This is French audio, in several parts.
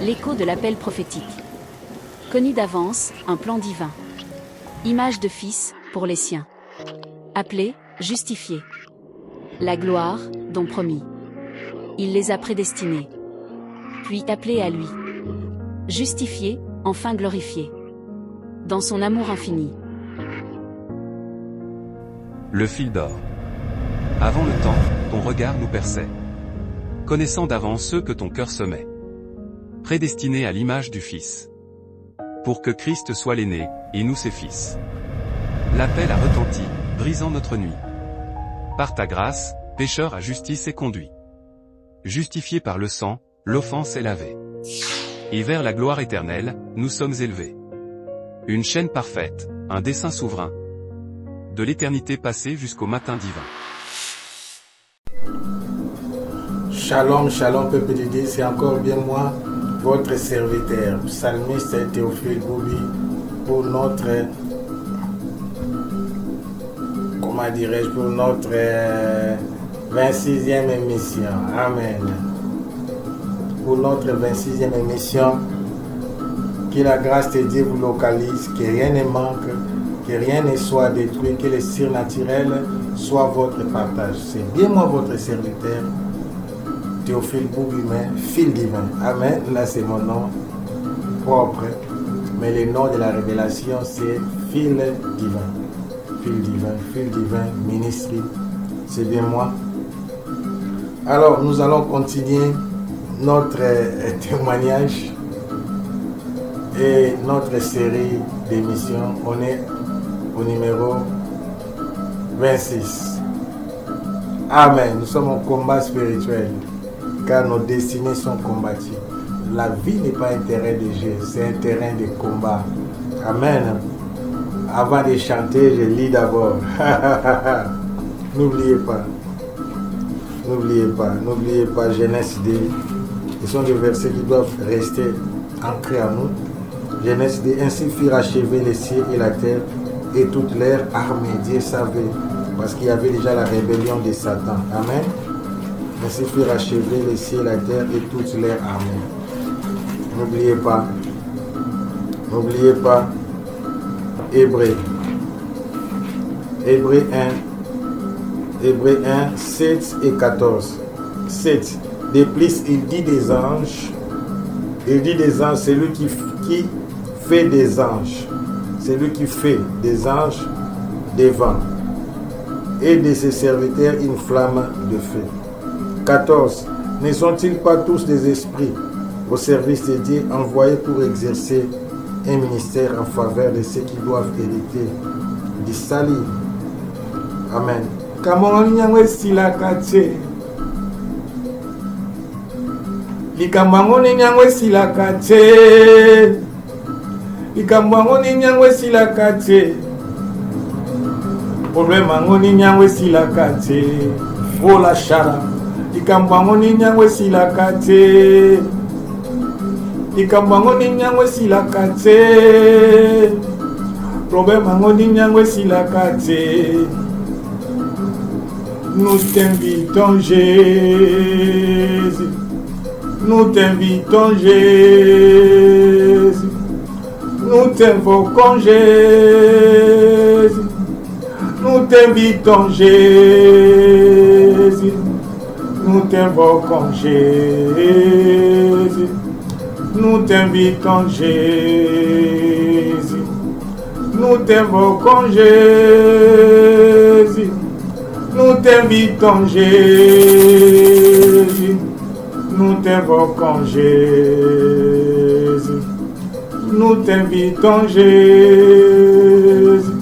L'écho de l'appel prophétique. Connu d'avance, un plan divin. Image de fils, pour les siens. Appelés, justifiés. La gloire, dont promis. Il les a prédestinés. Puis appelés à lui. Justifiés, enfin glorifiés. Dans son amour infini. Le fil d'or. Avant le temps, ton regard nous perçait. Connaissant d'avance ceux que ton cœur semait. Prédestinés à l'image du Fils. Pour que Christ soit l'aîné, et nous ses fils. L'appel a retenti, brisant notre nuit. Par ta grâce, pécheur à justice est conduit. Justifié par le sang, l'offense est lavée. Et vers la gloire éternelle, nous sommes élevés. Une chaîne parfaite, un dessein souverain. De l'éternité passée jusqu'au matin divin. Shalom, shalom, peuple de Dieu, c'est encore bien moi, votre serviteur, psalmiste Théophile Boubi, pour notre, pour notre 26e émission. Amen. Pour notre 26e émission, que la grâce de Dieu vous localise, que rien ne manque, que rien ne soit détruit, que le surnaturel soit votre partage. C'est bien moi, votre serviteur, Théophile Boubi, fil divin. Amen. Là, c'est mon nom propre. Mais le nom de la révélation, c'est fil divin. Fil divin, fil divin, ministry. C'est bien moi. Alors, nous allons continuer notre témoignage et notre série d'émissions. On est au numéro 26. Amen. Nous sommes en combat spirituel, car nos destinées sont combattues. La vie n'est pas un terrain de jeu, c'est un terrain de combat. Amen. Avant de chanter, je lis d'abord. N'oubliez pas. N'oubliez pas Genèse 2. Ce sont des versets qui doivent rester ancrés à nous. Genèse 2. Ainsi furent achevés les cieux et la terre et toute leur armée. Dieu savait, parce qu'il y avait déjà la rébellion de Satan. Amen. Ainsi furent achevés les cieux et la terre et toute leur armée. N'oubliez pas. Hébreux 1, 7 et 14. 7. De plus, il dit des anges, c'est lui qui fait des anges. C'est lui qui fait des anges devant. Et de ses serviteurs une flamme de feu. 14. Ne sont-ils pas tous des esprits au service de Dieu envoyés pour exercer un ministère en faveur de ceux qui doivent hériter du salut? Amen. Problème angoni nyangwe silakate. Vola shara. Ikambangoni nyangwe silakate. Ikambangoni nyangwe silakate. Problème angoni nyangwe silakate. Nous t'invitons Jésus. Nous t'invitons Jésus. Nous t'invoquons Jésus. Nous t'invitons Jésus. Nous t'invoquons Jésus. Nous t'invitons Jésus. Nous t'invoquons Jésus. Nous t'invitons Jésus. Nous t'invoquons Jésus. Nous t'invitons Jésus.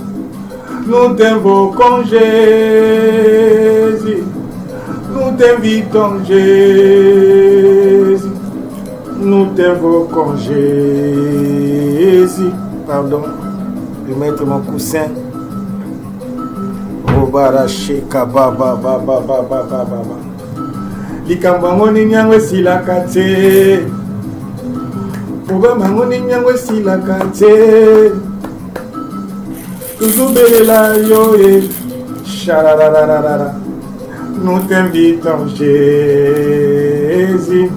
Nous t'invoquons Jésus. Nous t'invitons Jésus. Nous t'invoquons Jésus. Pardon. Je vais mettre mon coussin. Robarache kababa baba baba baba. Likambangoni nyangwe silakate. Obamangoni nyangwe silakate. Tuzubelela yoye. Shararararara. Nous t'invitons Jésus.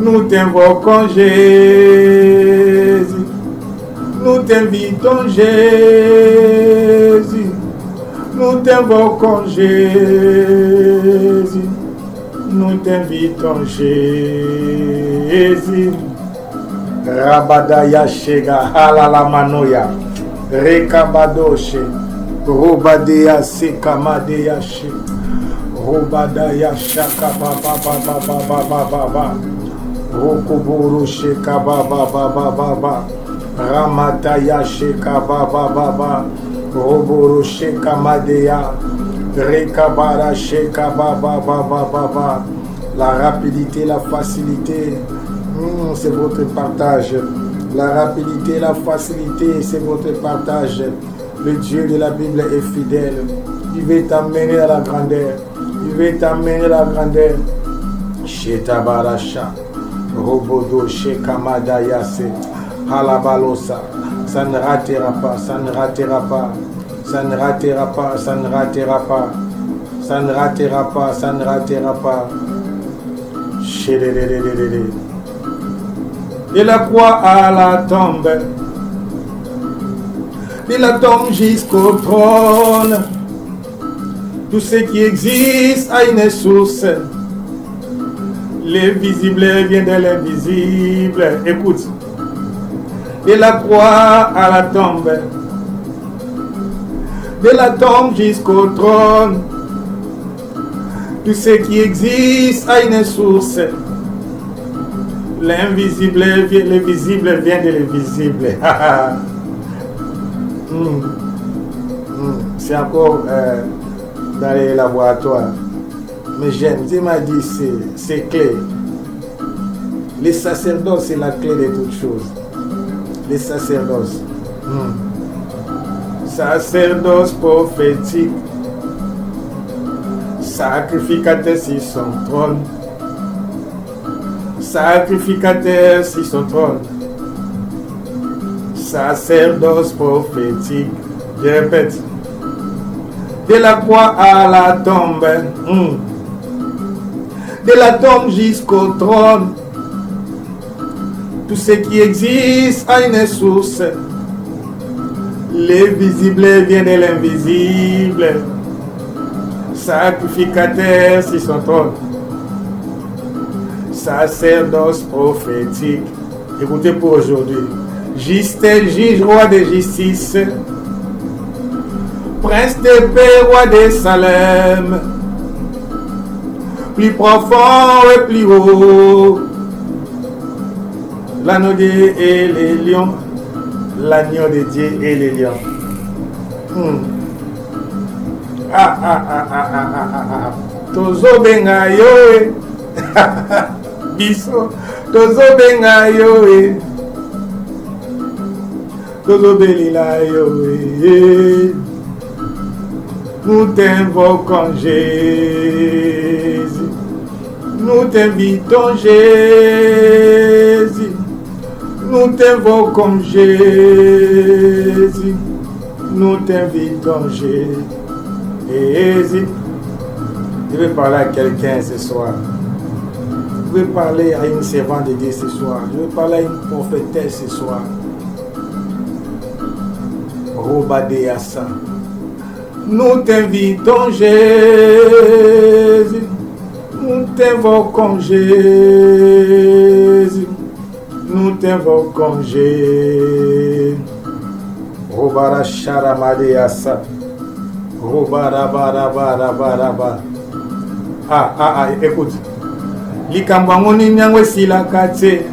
Nous t'invoquons Jésus. Nous t'invitons Jésus. Nous t'invoquons Jésus. Nous t'invitons Jésus. Rabadaya Shega Halala Manoya Rekabadoshe Robadea Sekamadeya She Robadaya Shaka Baba Baba Baba Baba Rokoboro Sheka Baba Baba Baba Ramataya Sheka Baba Baba Roboro Sheka Madeya Rekabara Sheka Baba Baba Baba. La rapidité, la facilité, c'est votre partage. La rapidité, la facilité, c'est votre partage. Le Dieu de la Bible est fidèle. Il veut t'amener à la grandeur. Il veut t'amener à la grandeur. Shetabarasha, Robodo, Shekamada Yase, Halabalosa. Ça ne ratera pas, ça ne ratera pas. Ça ne ratera pas, ça ne ratera pas. Ça ne ratera pas, ça ne ratera pas. De la croix à la tombe, de la tombe jusqu'au trône, tout ce qui existe a une source. L'invisible vient de l'invisible. Écoute, de la croix à la tombe, de la tombe jusqu'au trône, tout ce qui existe a une source. L'invisible vient, le visible vient de l'invisible. C'est encore dans les laboratoires. Mais j'aime, Dieu m'a dit c'est clé. Les sacerdoces, c'est la clé de toutes choses. Les sacerdoces. Sacerdoce prophétique. Sacrificateur sur son trône. Sacrificateur sur son trône. Sacerdoce prophétique. Je répète. De la croix à la tombe. De la tombe jusqu'au trône. Tout ce qui existe a une source. L'invisible vient de l'invisible. Sacrificateur sur son trône. Sacerdoce prophétique. Écoutez pour aujourd'hui. Justin, juge, roi de justice. Prince de paix, roi de Salem. Plus profond et plus haut. L'agneau de Dieu et les lions. L'agneau de Dieu et les lions. Tozo benga yo. Biso. Tozo benga yo. Tozo belila yo. Nous t'invoquons Jésus. Nous t'invitons Jésus. Nous t'invoquons Jésus. Nous t'invitons Jésus. Je vais parler à quelqu'un ce soir. Je vais parler à une servante de Dieu ce soir. Je vais parler à une prophétesse ce soir. Robadéassa. Nous t'invitons Jésus. Nous t'invoquons Jésus. Nous t'invoquons Jésus. Robara Sharamadéassa. Robara. Écoute. Likambangoni nyangwe silakate.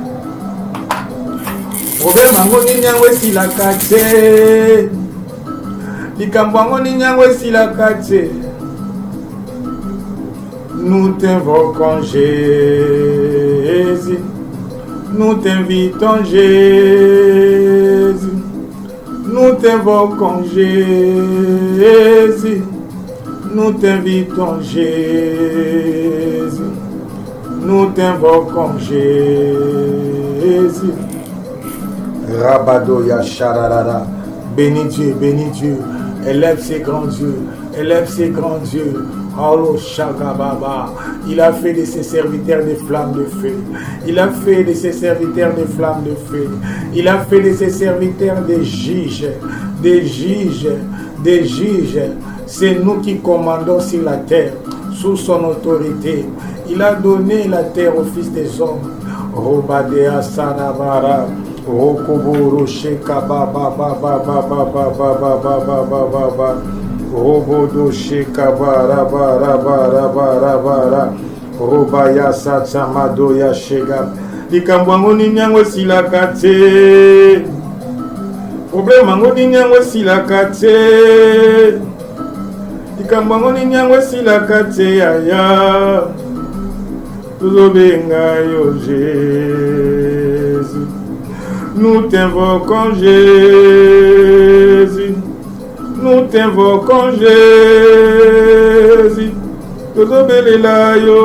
Robert mangoni nyangwe silakate. Likambangoni nyangwe silakate. Nous t'invoquons Jésus. Nous t'invitons Jésus. Nous t'invoquons Jésus. Nous t'invitons Jésus. Nous t'invoquons Jésus. Rabado Yasharara. Bénis Dieu, bénis Dieu. Élève ses grands dieux. Élève ses grands dieux. Oh, Shagababa. Il a fait de ses serviteurs des flammes de feu. Il a fait de ses serviteurs des flammes de feu. Il a fait de ses serviteurs des juges. Des juges. Des juges. C'est nous qui commandons sur la terre, sous son autorité. Il a donné la terre au Fils des hommes. Robadea Sanabara. Rokoboro Shekababa Baba Baba Baba Baba Baba. Robodo Shekabara Bara Bara Bara Bara. Robaya Satsamado Yashega. Likambango ninyango silakate. Problema ngo ninyango silakate. Likambango ninyango silakate aya. Tuzobenga yo Jésus. Nous t'invoquons Jésus. Nous t'invoquons Jésus. Tozobelela yo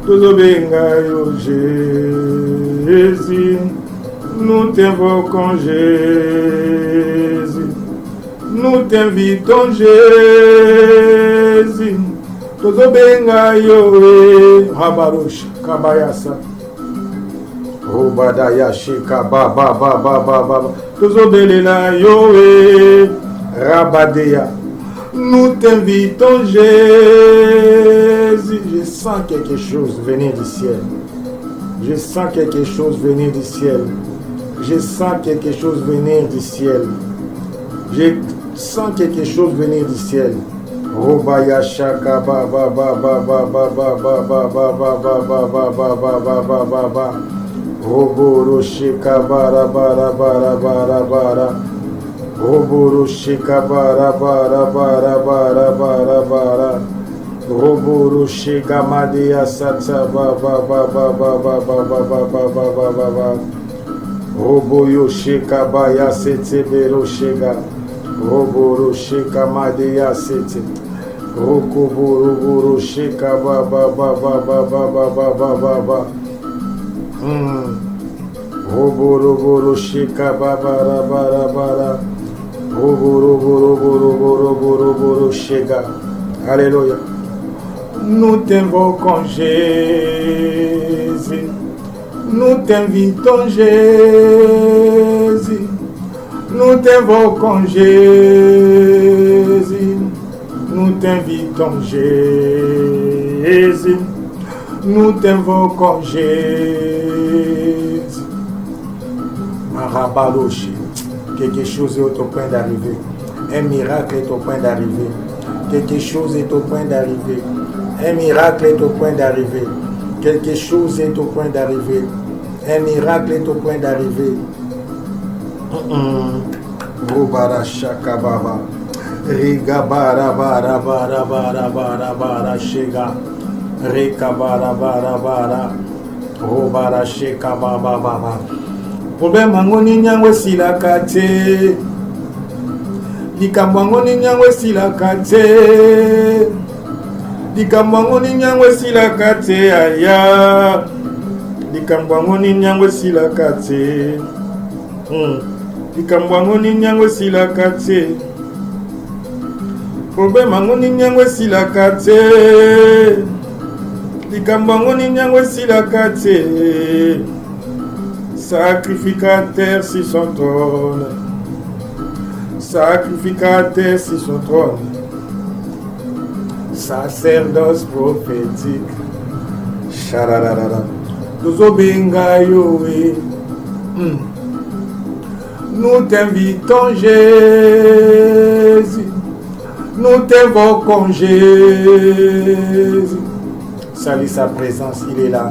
Tozobenga yo Jésus. Nous t'invoquons Jésus. Nous t'invitons Jésus. Tozobenga yo Habarush Kabayasa. Obadaya Shika Baba Baba Baba. Tozobelela yo Rabadeya. Nous t'invitons Jésus. Je sens quelque chose venir du ciel. Je sens quelque chose venir du ciel. Je sens quelque chose venir du ciel. Je sens quelque chose venir du ciel. Robaya Shaka Baba Baba Baba Baba Baba Baba Baba Baba Baba. Roboro Shika Bara Bara Bara Bara Bara. Roboro Shika Bara Bara Bara Bara Bara Bara. Roboro Shika Madia Satsa Baba Baba Baba Baba Baba Baba. Roboyo Shika Baya Sete Bero Shika. Roboro Shika Madia Sete. Rokoboro Shika Baba Baba Baba Baba Baba. Roboro Shika Baba Bara Bara. Roboro Shika. Alléluia. Nous t'invoquons Jésus. Nous t'invitons Jésus. Nous t'invoquons Jésus. Nous t'invitons Jésus. Nous t'invoquons Jésus. Marabaloshi. Quelque chose est au point d'arriver. Un miracle est au point d'arriver. Quelque chose est au point d'arriver. Un miracle est au point d'arriver. Quelque chose est au point d'arriver. Un miracle est au point d'arriver. Robara Shakababa. Rigabara bara bara bara bara bara shega. Rekabara bara bara. Robara Shekababa baba. Problème angoni nyangwe silakate. Likambangoni nyangwe silakate. Likambangoni nyangwe silakate aya. Likambangoni nyangwe silakate. Likambangoni nyangwe silakate. Problème angoni nyangwe silakate. Likambangoni nyangwe silakate. Sacrificateur sur son trône. Sacrificateur sur son trône. Sacerdoce prophétique. Chararara. Nous obéinga yoé. Nous t'invitons Jésus. Nous t'invoquons Jésus. Salut sa présence, il est là.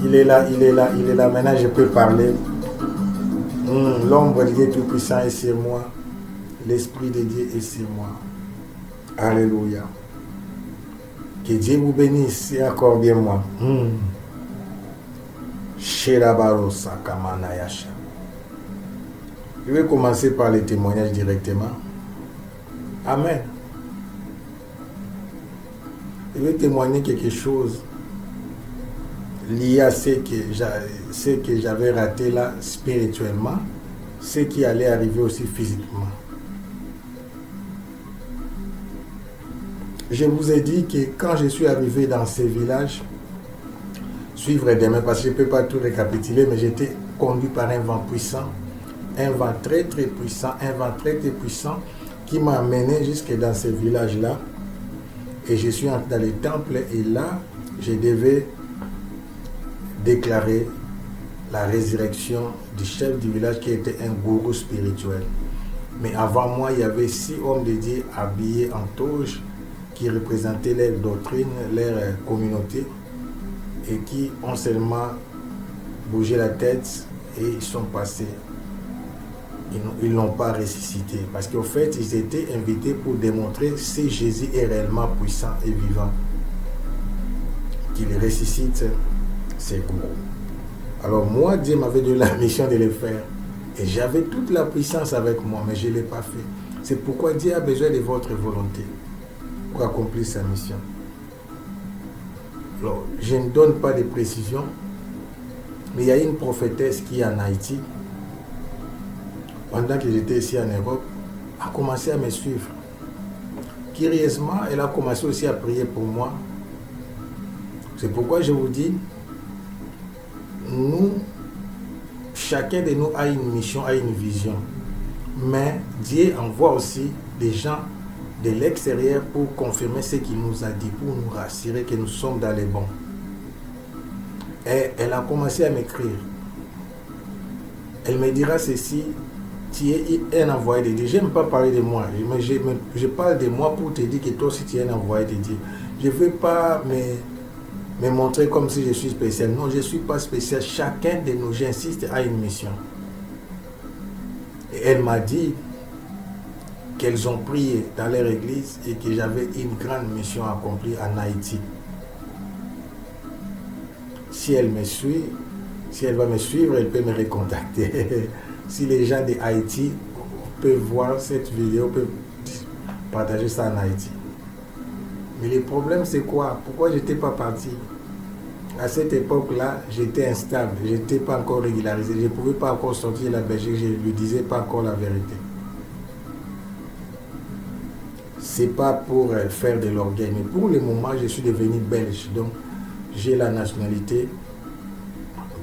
Il est là, il est là, il est là. Maintenant je peux parler. L'ombre de Dieu Tout-Puissant est sur moi. L'Esprit de Dieu est sur moi. Alléluia. Que Dieu vous bénisse et accorde bien moi. Sherabarosa Kamanayasha. Je vais commencer par les témoignages directement. Amen. Je vais témoigner quelque chose lié à ce que j'avais raté là spirituellement, ce qui allait arriver aussi physiquement. Je vous ai dit que quand je suis arrivé dans ces villages, suivre des mains, parce que je ne peux pas tout récapituler, mais j'étais conduit par un vent puissant, un vent très puissant, un vent très puissant qui m'a amené jusque dans ces villages-là. Et je suis entré dans les temples et là, je devais déclarer la résurrection du chef du village qui était un gourou spirituel. Mais avant moi, il y avait 6 hommes de Dieu habillés en toge qui représentaient leur doctrine, leur communauté et qui ont seulement bougé la tête et ils sont passés. Ils n'ont pas ressuscité parce qu'au fait, ils étaient invités pour démontrer si Jésus est réellement puissant et vivant, qu'il ressuscite ses gourous. Alors moi, Dieu m'avait donné la mission de le faire. Et j'avais toute la puissance avec moi, mais je ne l'ai pas fait. C'est pourquoi Dieu a besoin de votre volonté pour accomplir sa mission. Alors, je ne donne pas de précisions, mais il y a une prophétesse qui est en Haïti, pendant que j'étais ici en Europe, a commencé à me suivre. Curieusement, elle a commencé aussi à prier pour moi. C'est pourquoi je vous dis, nous, chacun de nous a une mission, a une vision. Mais Dieu envoie aussi des gens de l'extérieur pour confirmer ce qu'il nous a dit, pour nous rassurer que nous sommes dans les bons. Et elle a commencé à m'écrire. Elle me dira ceci, tu es un envoyé de Dieu. Je n'aime pas parler de moi, mais je parle de moi pour te dire que toi aussi tu es un envoyé de Dieu. Je ne veux pas me montrer comme si je suis spécial. Non, je ne suis pas spécial. Chacun de nous, j'insiste, a une mission. Et elle m'a dit qu'elles ont prié dans leur église et que j'avais une grande mission à accomplir en Haïti. Si elle me suit, si elle va me suivre, elle peut me recontacter. Si les gens de Haïti peuvent voir cette vidéo, peuvent partager ça en Haïti. Mais le problème, c'est quoi? Pourquoi je n'étais pas parti? À cette époque-là, j'étais instable, je n'étais pas encore régularisé, je ne pouvais pas encore sortir de la Belgique, je ne lui disais pas encore la vérité. Ce n'est pas pour faire de l'orgueil, mais pour le moment, je suis devenu belge. Donc, j'ai la nationalité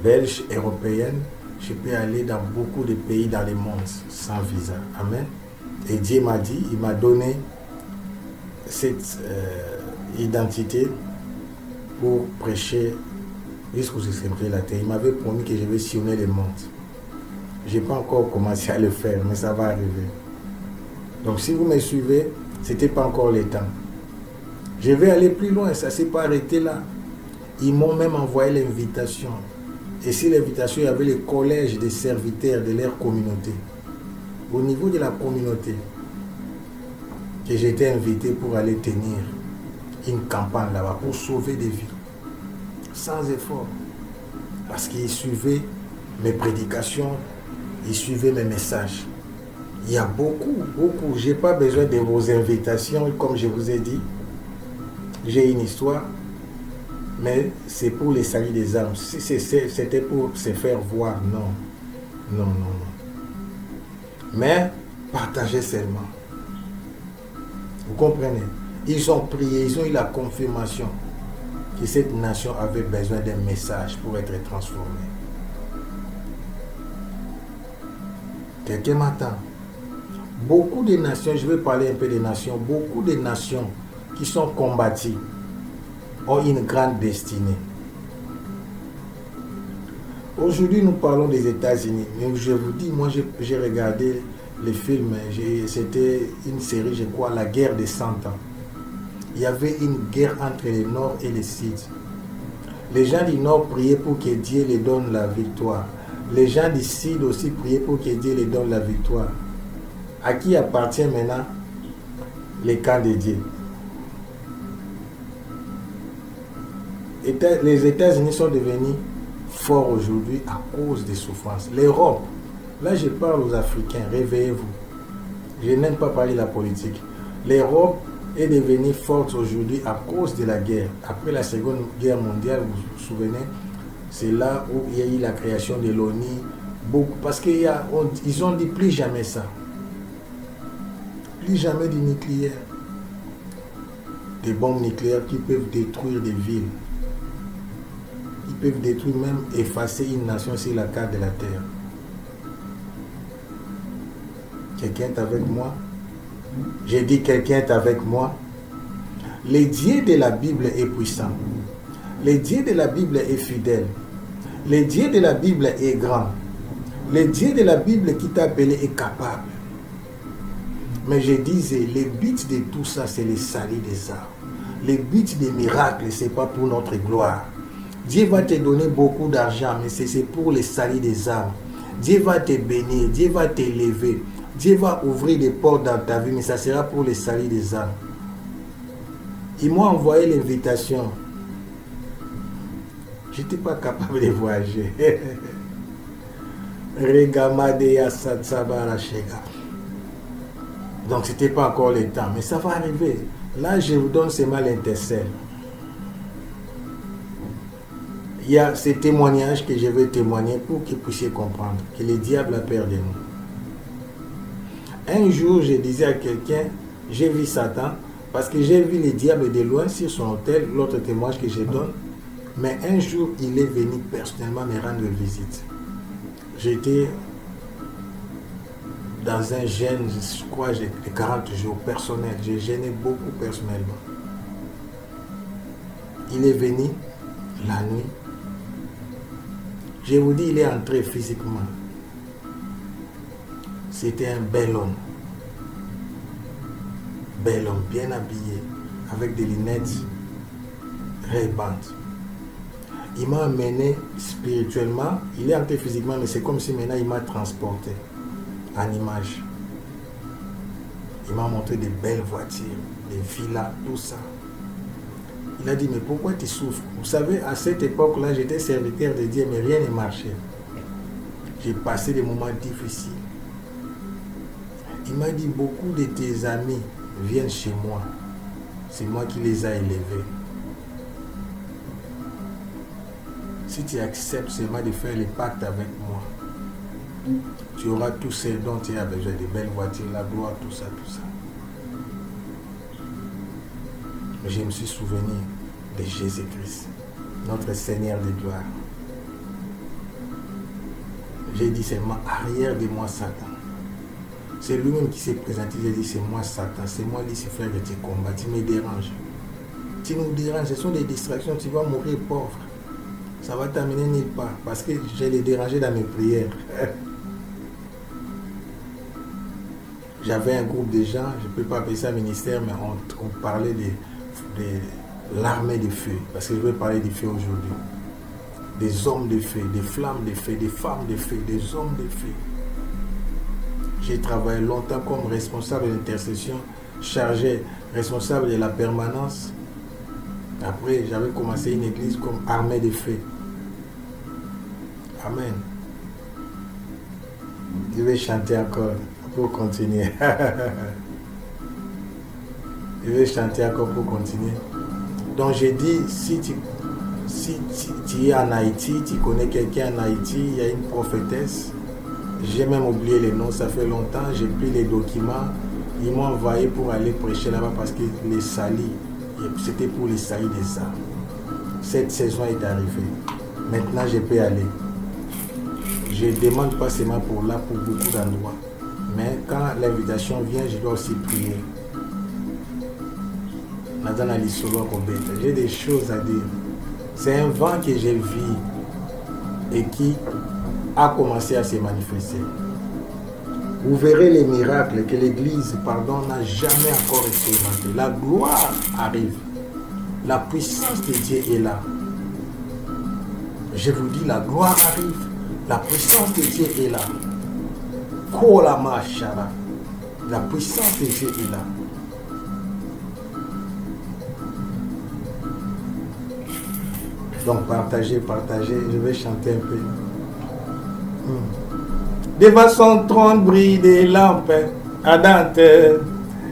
belge, européenne. Je peux aller dans beaucoup de pays dans le monde sans visa. Amen. Et Dieu m'a dit, il m'a donné cette identité pour prêcher jusqu'aux extrémités de la terre. Il m'avait promis que je vais sillonner le monde. Je n'ai pas encore commencé à le faire, mais ça va arriver. Donc si vous me suivez, ce n'était pas encore le temps. Je vais aller plus loin, ça ne s'est pas arrêté là. Ils m'ont même envoyé l'invitation. Et sur l'invitation, il y avait le collège des serviteurs de leur communauté. Au niveau de la communauté, que j'ai été invité pour aller tenir une campagne là-bas, pour sauver des vies. Sans effort. Parce qu'ils suivaient mes prédications, ils suivaient mes messages. Il y a beaucoup. Je n'ai pas besoin de vos invitations, comme je vous ai dit. J'ai une histoire. Mais c'est pour les salut des âmes. Si c'était pour se faire voir, non. Mais partagez seulement. Vous comprenez? Ils ont prié, ils ont eu la confirmation que cette nation avait besoin d'un message pour être transformée. Quelqu'un m'attend. Beaucoup de nations, je vais parler un peu des nations, beaucoup de nations qui sont combattues ont une grande destinée. Aujourd'hui, nous parlons des États-Unis. Mais je vous dis, moi, j'ai regardé les films. C'était une série, je crois, La guerre des 100 ans. Il y avait une guerre entre le Nord et le Sud. Les gens du Nord priaient pour que Dieu les donne la victoire. Les gens du Sud aussi priaient pour que Dieu les donne la victoire. À qui appartient maintenant les camps de Dieu? Les États-Unis sont devenus forts aujourd'hui à cause des souffrances. L'Europe, là je parle aux Africains, réveillez-vous. Je n'aime pas parler de la politique. L'Europe est devenue forte aujourd'hui à cause de la guerre. Après la Seconde Guerre mondiale, vous vous souvenez, c'est là où il y a eu la création de l'ONU. Parce qu'ils ont dit plus jamais ça. Plus jamais du nucléaire. des bombes nucléaires qui peuvent détruire des villes. Ils peuvent détruire, même effacer une nation sur la carte de la terre. Quelqu'un est avec moi? J'ai dit quelqu'un est avec moi. Le Dieu de la Bible est puissant. Le Dieu de la Bible est fidèle. Le Dieu de la Bible est grand. Le Dieu de la Bible qui t'a appelé est capable. Mais je disais, le but de tout ça, c'est le salut des âmes. Le but des miracles, ce n'est pas pour notre gloire. Dieu va te donner beaucoup d'argent, mais c'est pour le salut des âmes. Dieu va te bénir, Dieu va t'élever. Dieu va ouvrir des portes dans ta vie, mais ça sera pour le salut des âmes. Il m'a envoyé l'invitation. Je n'étais pas capable de voyager. Donc, ce n'était pas encore le temps, mais ça va arriver. Là, je vous donne seulement l'intercelle. Il y a ces témoignages que je vais témoigner pour que vous puissiez comprendre que le diable a peur de nous. Un jour, je disais à quelqu'un, j'ai vu Satan, parce que j'ai vu le diable de loin sur son hôtel, l'autre témoignage que je donne. Mais un jour, il est venu personnellement me rendre visite. J'étais dans un jeûne, je crois, de 40 jours personnel. J'ai jeûné beaucoup personnellement. Il est venu la nuit. Je vous dis, il est entré physiquement. C'était un bel homme. Bel homme, bien habillé, avec des lunettes Ray-Bans. Il m'a amené spirituellement. Il est entré physiquement, mais c'est comme si maintenant il m'a transporté en image. Il m'a montré des belles voitures, des villas, tout ça. Il a dit, mais pourquoi tu souffres? Vous savez, à cette époque-là, j'étais serviteur de Dieu, mais rien ne marchait. J'ai passé des moments difficiles. Il m'a dit, beaucoup de tes amis viennent chez moi. C'est moi qui les ai élevés. Si tu acceptes seulement de faire le pacte avec moi, tu auras tout ce dont tu as besoin, de belles voitures, la gloire, tout ça, tout ça. Mais je me suis souvenu de Jésus-Christ, notre Seigneur de gloire. J'ai dit seulement, arrière de moi, Satan. C'est lui-même qui s'est présenté. J'ai dit, c'est moi, Satan, c'est moi, Lucifer, que tu combats, tu me déranges. Tu nous déranges, ce sont des distractions, tu vas mourir pauvre. Ça va t'amener nulle part, parce que je l'ai dérangé dans mes prières. J'avais un groupe de gens, je ne peux pas appeler ça ministère, mais on parlait de l'armée de feu, parce que je vais parler du feu aujourd'hui. Des hommes de feu, des flammes de feu, des femmes de feu, des hommes de feu. J'ai travaillé longtemps comme responsable d'intercession, chargé, responsable de la permanence. Après, j'avais commencé une église comme armée de feu. Amen. Je vais chanter encore pour continuer. Je vais chanter encore pour continuer. Donc j'ai dit, si tu es en Haïti, tu connais quelqu'un en Haïti, il y a une prophétesse. J'ai même oublié les noms, ça fait longtemps. J'ai pris les documents. Ils m'ont envoyé pour aller prêcher là-bas parce que les salis, c'était pour les salis des âmes. Cette saison est arrivée. Maintenant, je peux aller. Je ne demande pas seulement pour là, pour beaucoup d'endroits. Mais quand l'invitation vient, je dois aussi prier. J'ai des choses à dire. C'est un vent que j'ai vu et qui a commencé à se manifester. Vous verrez les miracles que l'Église, n'a jamais encore expérimenté. La gloire arrive. La puissance de Dieu est là. Je vous dis, la gloire arrive. La puissance de Dieu est là. La puissance de Dieu est là. Donc partagez, je vais chanter un peu. Devant son trône brille des lampes ardentes.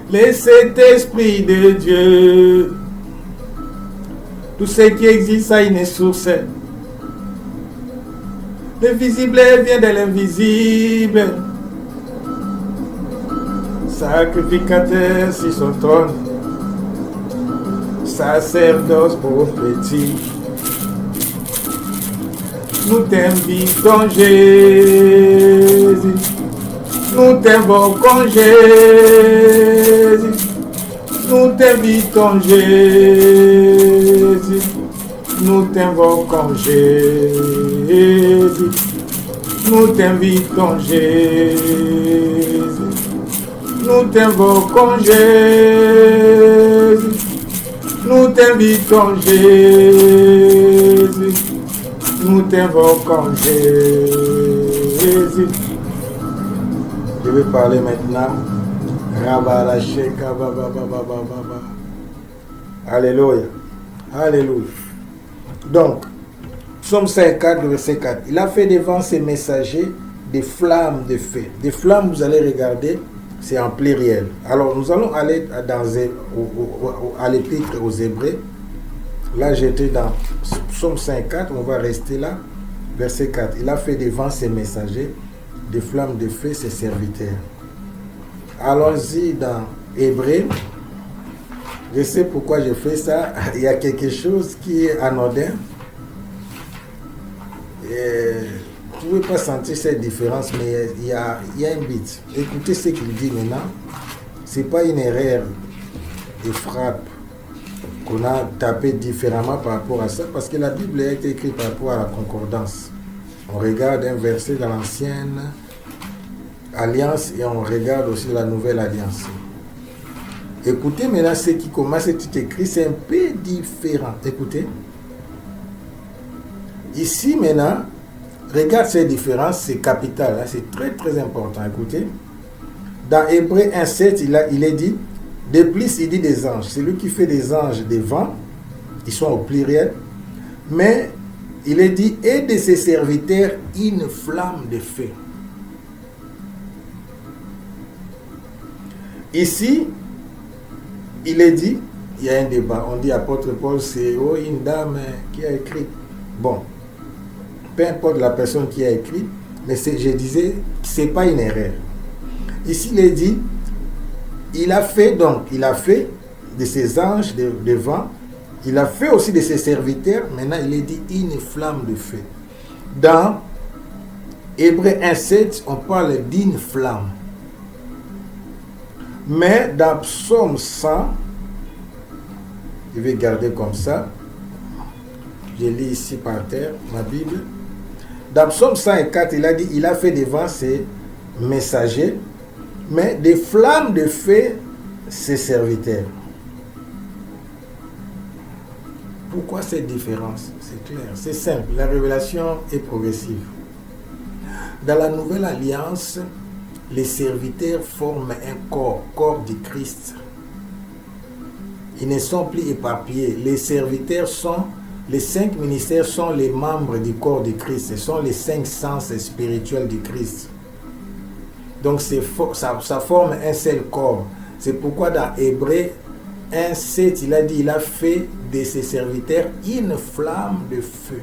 Laissez esprit de Dieu. Tout ce qui existe a une source. Le visible vient de l'invisible. Sacrificateur sur son trône. sacerdoce prophétique, nous t'invitons Jésus, nous t'invoquons Jésus, nous t'invitons Jésus, nous t'invoquons Jésus, nous t'invitons Jésus, nous t'invoquons Jésus, nous t'invitons Jésus, nous t'invoquons Jésus. Je vais parler maintenant. Alléluia. Alléluia. Donc, Psaume 54, verset 4. Il a fait devant ses messagers des flammes de feu. Des flammes, vous allez regarder, c'est en pluriel. Alors, nous allons aller à l'épître aux Hébreux. Là, j'étais dans Psaume 54, on va rester là. Verset 4. Il a fait devant ses messagers des flammes de feu, ses serviteurs. Allons-y dans Hébreux. Je sais pourquoi je fais ça. Il y a quelque chose qui est anodin. Tu ne peux pas sentir cette différence, mais il y a un but. Écoutez ce qu'il dit maintenant. Ce n'est pas une erreur de frappe qu'on a tapé différemment par rapport à ça, parce que la Bible a été écrite par rapport à la concordance. On regarde un verset dans l'ancienne alliance et on regarde aussi la nouvelle alliance. Écoutez maintenant ce qui commence à être écrit, c'est un peu différent. Écoutez. Ici maintenant, regarde ces différences, c'est capital, hein, c'est très très important. Écoutez. Dans Hébreux 1,7, il est dit, de plus il dit des anges. C'est lui qui fait des anges des vents, ils sont au pluriel, mais il est dit, et de ses serviteurs, une flamme de feu. Ici, il est dit, il y a un débat, on dit apôtre Paul, c'est une dame qui a écrit. Bon, peu importe la personne qui a écrit, mais je disais, c'est pas une erreur. Ici, il est dit, il a fait de ses anges de vent, il a fait aussi de ses serviteurs, maintenant il est dit une flamme de feu. Dans Hébreux 1,7, on parle d'une flamme. Mais dans Psaume 100, je vais garder comme ça, je lis ici par terre ma Bible. Dans Psaume 104, il a dit, il a fait devant ses messagers, mais des flammes de feu, ses serviteurs. Pourquoi cette différence? C'est clair, c'est simple, la révélation est progressive. Dans la nouvelle alliance, les serviteurs forment un corps du Christ. Ils ne sont plus éparpillés. Les serviteurs sont, les 5 ministères sont les membres du corps du Christ. Ce sont les 5 sens spirituels du Christ. Donc ça forme un seul corps. C'est pourquoi dans Hébreux 1,7, il a dit, il a fait de ses serviteurs une flamme de feu.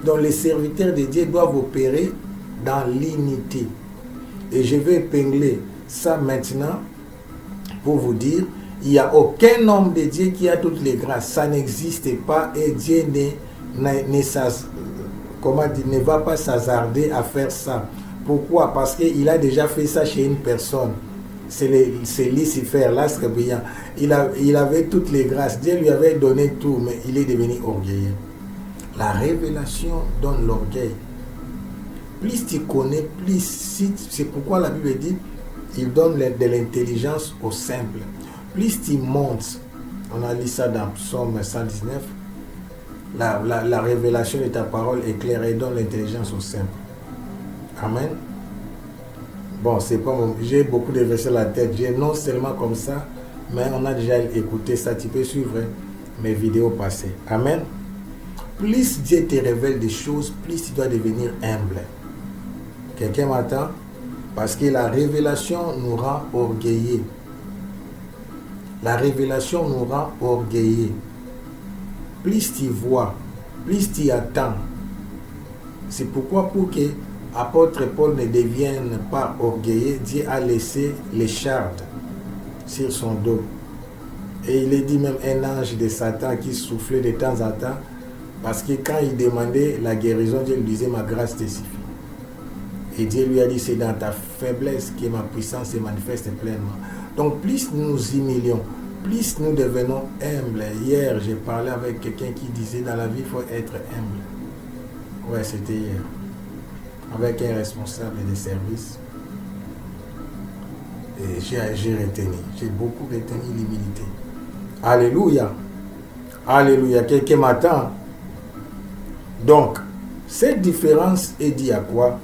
Donc les serviteurs de Dieu doivent opérer dans l'unité. Et je vais épingler ça maintenant pour vous dire, il n'y a aucun homme de Dieu qui a toutes les grâces. Ça n'existe pas et Dieu ne va pas s'hasarder à faire ça. Pourquoi? Parce qu'il a déjà fait ça chez une personne. C'est Lucifer, l'astre brillant. Il avait toutes les grâces. Dieu lui avait donné tout, mais il est devenu orgueilleux. La révélation donne l'orgueil. Plus tu connais, c'est pourquoi la Bible dit, il donne de l'intelligence aux simples. Plus tu montes, on a lu ça dans Psaume 119, la révélation de ta parole est claire et donne l'intelligence aux simples. Amen. Bon, c'est pas j'ai beaucoup de versets à la tête, j'ai non seulement comme ça, mais on a déjà écouté ça, tu peux suivre mes vidéos passées. Amen. Plus Dieu te révèle des choses, plus tu dois devenir humble. Quelqu'un m'attend? Parce que la révélation nous rend orgueilleux. La révélation nous rend orgueilleux. Plus tu vois, plus tu attends. C'est pourquoi pour que l'apôtre Paul ne devienne pas orgueilleux, Dieu a laissé l'écharpe sur son dos. Et il est dit même un ange de Satan qui soufflait de temps en temps, parce que quand il demandait la guérison, Dieu lui disait, ma grâce te suffit. Et Dieu lui a dit, c'est dans ta faiblesse que ma puissance se manifeste pleinement. Donc plus nous nous humilions, plus nous devenons humbles. Hier, j'ai parlé avec quelqu'un qui disait, dans la vie, il faut être humble. Ouais, c'était hier. Avec un responsable de service. Et j'ai retenu. J'ai beaucoup retenu l'humilité. Alléluia. Alléluia. Quelqu'un m'attend. Donc, cette différence est due à quoi?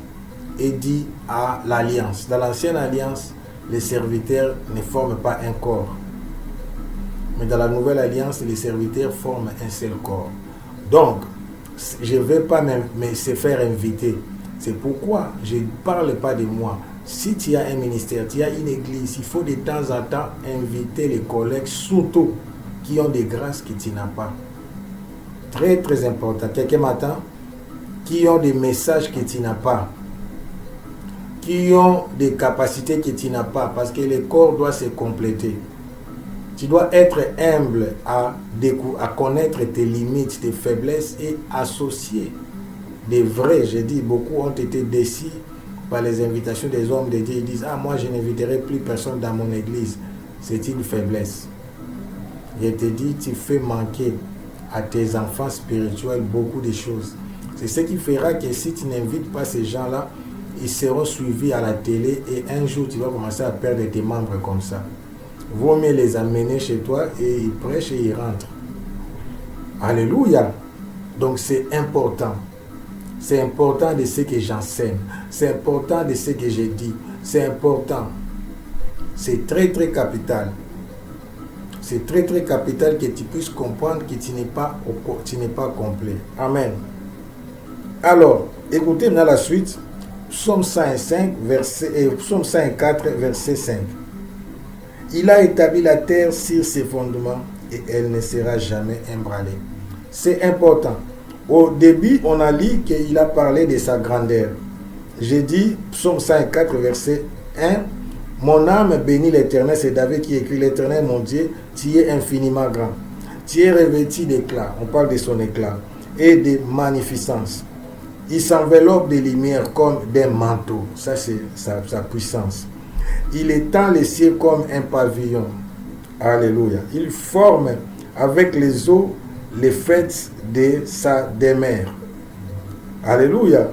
Est due à l'alliance. Dans l'ancienne alliance, les serviteurs ne forment pas un corps. Mais dans la nouvelle alliance, les serviteurs forment un seul corps. Donc, je ne vais pas me se faire inviter. C'est pourquoi je ne parle pas de moi. Si tu as un ministère, tu as une église, il faut de temps en temps inviter les collègues, surtout qui ont des grâces que tu n'as pas. Très, très important. Quelqu'un m'attend? Qui ont des messages que tu n'as pas. Qui ont des capacités que tu n'as pas. Parce que le corps doit se compléter. Tu dois être humble à connaître tes limites, tes faiblesses et associer des vrais. J'ai dit, beaucoup ont été déçus par les invitations des hommes de Dieu. Ils disent, ah, moi je n'inviterai plus personne dans mon église. C'est une faiblesse. Je te dis, tu fais manquer à tes enfants spirituels beaucoup de choses. C'est ce qui fera que si tu n'invites pas ces gens-là, ils seront suivis à la télé et un jour tu vas commencer à perdre tes membres comme ça. Vaut mieux les amener chez toi et ils prêchent et ils rentrent. Alléluia. Donc c'est important. C'est important de ce que j'enseigne. C'est important de ce que je dis. C'est important. C'est très très capital. C'est très très capital que tu puisses comprendre que tu n'es pas complet. Amen. Alors, écoutez maintenant la suite. Psaume 105, Psaume 104, verset 5. Il a établi la terre sur ses fondements et elle ne sera jamais ébranlée. C'est important. Au début, on a lu qu'il a parlé de sa grandeur. J'ai dit, Psaume 104, verset 1, « Mon âme bénit l'Éternel », c'est David qui écrit, « L'Éternel, mon Dieu, tu es infiniment grand. Tu es revêtu d'éclat », on parle de son éclat, « et de magnificence. Il s'enveloppe de lumière comme d'un manteau. » Ça, c'est sa puissance. Il étend les cieux comme un pavillon. Alléluia. Il forme avec les eaux les fêtes de sa demeure. Alléluia.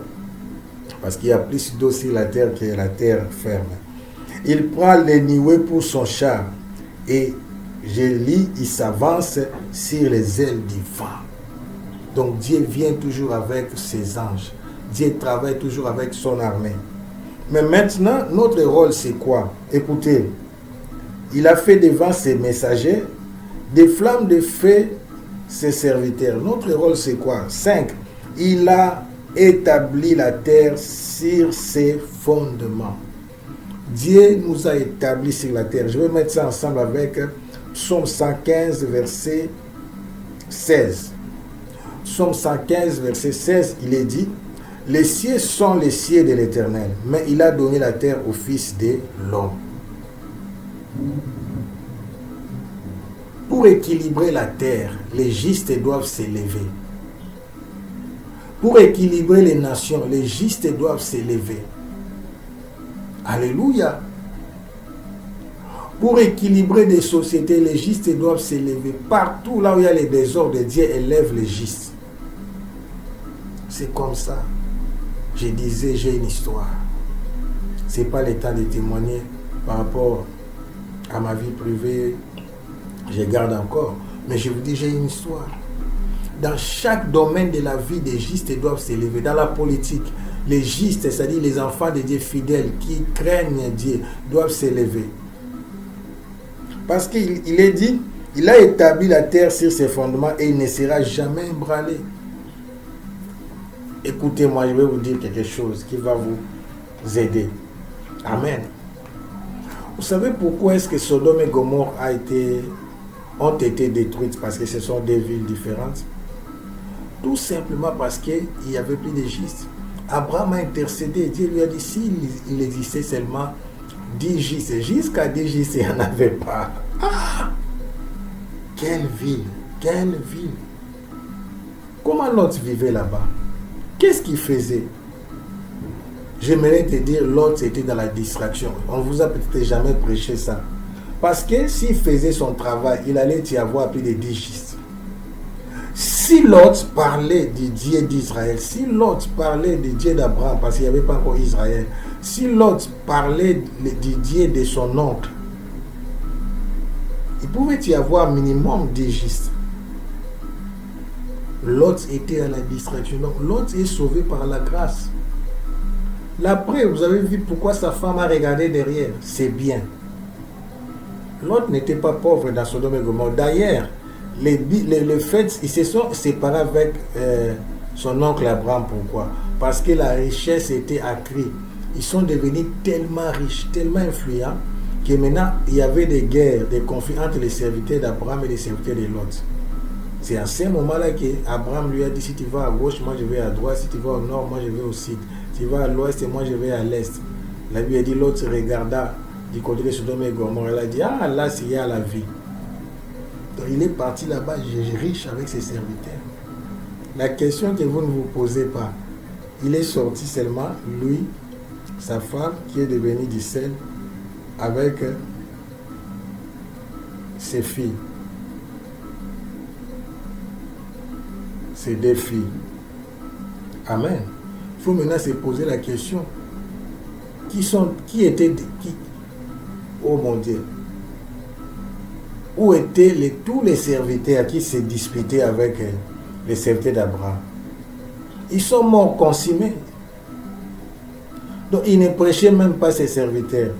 Parce qu'il y a plus d'eau sur la terre que la terre ferme. Il prend les nuées pour son char. Et je lis, il s'avance sur les ailes du vent. Donc Dieu vient toujours avec ses anges. Dieu travaille toujours avec son armée. Mais maintenant, notre rôle c'est quoi? Écoutez, il a fait devant ses messagers des flammes de feu ses serviteurs. Notre rôle c'est quoi? 5. Il a établi la terre sur ses fondements. Dieu nous a établis sur la terre. Je vais mettre ça ensemble avec Psaume 115, verset 16. Psaume 115, verset 16, il est dit, « Les cieux sont les cieux de l'Éternel, mais il a donné la terre au Fils de l'homme. » Pour équilibrer la terre, les justes doivent s'élever. Pour équilibrer les nations, les justes doivent s'élever. Alléluia. Pour équilibrer des sociétés, les justes doivent s'élever. Partout là où il y a les désordres, Dieu élève les justes. C'est comme ça. Je disais, j'ai une histoire. Ce n'est pas le temps de témoigner par rapport à ma vie privée. Je garde encore. Mais je vous dis, j'ai une histoire. Dans chaque domaine de la vie, les justes doivent s'élever. Dans la politique, les justes, c'est-à-dire les enfants de Dieu fidèles qui craignent Dieu, doivent s'élever. Parce qu'il est dit, il a établi la terre sur ses fondements et il ne sera jamais ébranlé. Écoutez-moi, je vais vous dire quelque chose qui va vous aider. Amen. Vous savez pourquoi est-ce que Sodome et Gomorrhe ont été détruites? Parce que ce sont des villes différentes. Tout simplement parce qu'il n'y avait plus de justes. Abraham a intercédé. Dieu lui a dit, s'il existait seulement 10 justes, jusqu'à 10 justes, il n'y en avait pas. Ah! Quelle ville, quelle ville. Comment Lot vivait là-bas? Qu'est-ce qu'il faisait? J'aimerais te dire, Lot était dans la distraction. On ne vous a peut-être jamais prêché ça. Parce que s'il faisait son travail, il allait y avoir plus de 10 gistes. Si Lot parlait du Dieu d'Israël, si Lot parlait du Dieu d'Abraham, parce qu'il n'y avait pas encore Israël, si Lot parlait du Dieu de son oncle, il pouvait y avoir minimum 10 gistes. Lot était à la distraction. Donc Lot est sauvé par la grâce. L'après, vous avez vu pourquoi sa femme a regardé derrière. C'est bien. Lot n'était pas pauvre dans Sodome et Gomorrhe. D'ailleurs, le fait, ils se sont séparés avec son oncle Abraham. Pourquoi? Parce que la richesse était accrue. Ils sont devenus tellement riches, tellement influents, que maintenant, il y avait des guerres, des conflits entre les serviteurs d'Abraham et les serviteurs de Lot. C'est à ce moment-là qu'Abraham lui a dit, si tu vas à gauche, moi je vais à droite. Si tu vas au nord, moi je vais au sud. Si tu vas à l'ouest, moi je vais à l'est. La Bible a dit, l'autre regarda du côté de Sodome et Gomorrhe. Elle a dit, ah là, c'est y a la vie. Donc il est parti là-bas, riche avec ses serviteurs. La question que vous ne vous posez pas, il est sorti seulement, lui, sa femme, qui est devenue du sel, avec ses filles. Ses 2 filles. Amen. Il faut maintenant se poser la question. Oh mon Dieu. Où étaient tous les serviteurs qui se disputaient avec les serviteurs d'Abraham? Ils sont morts consumés. Donc ils ne prêchaient même pas ses serviteurs.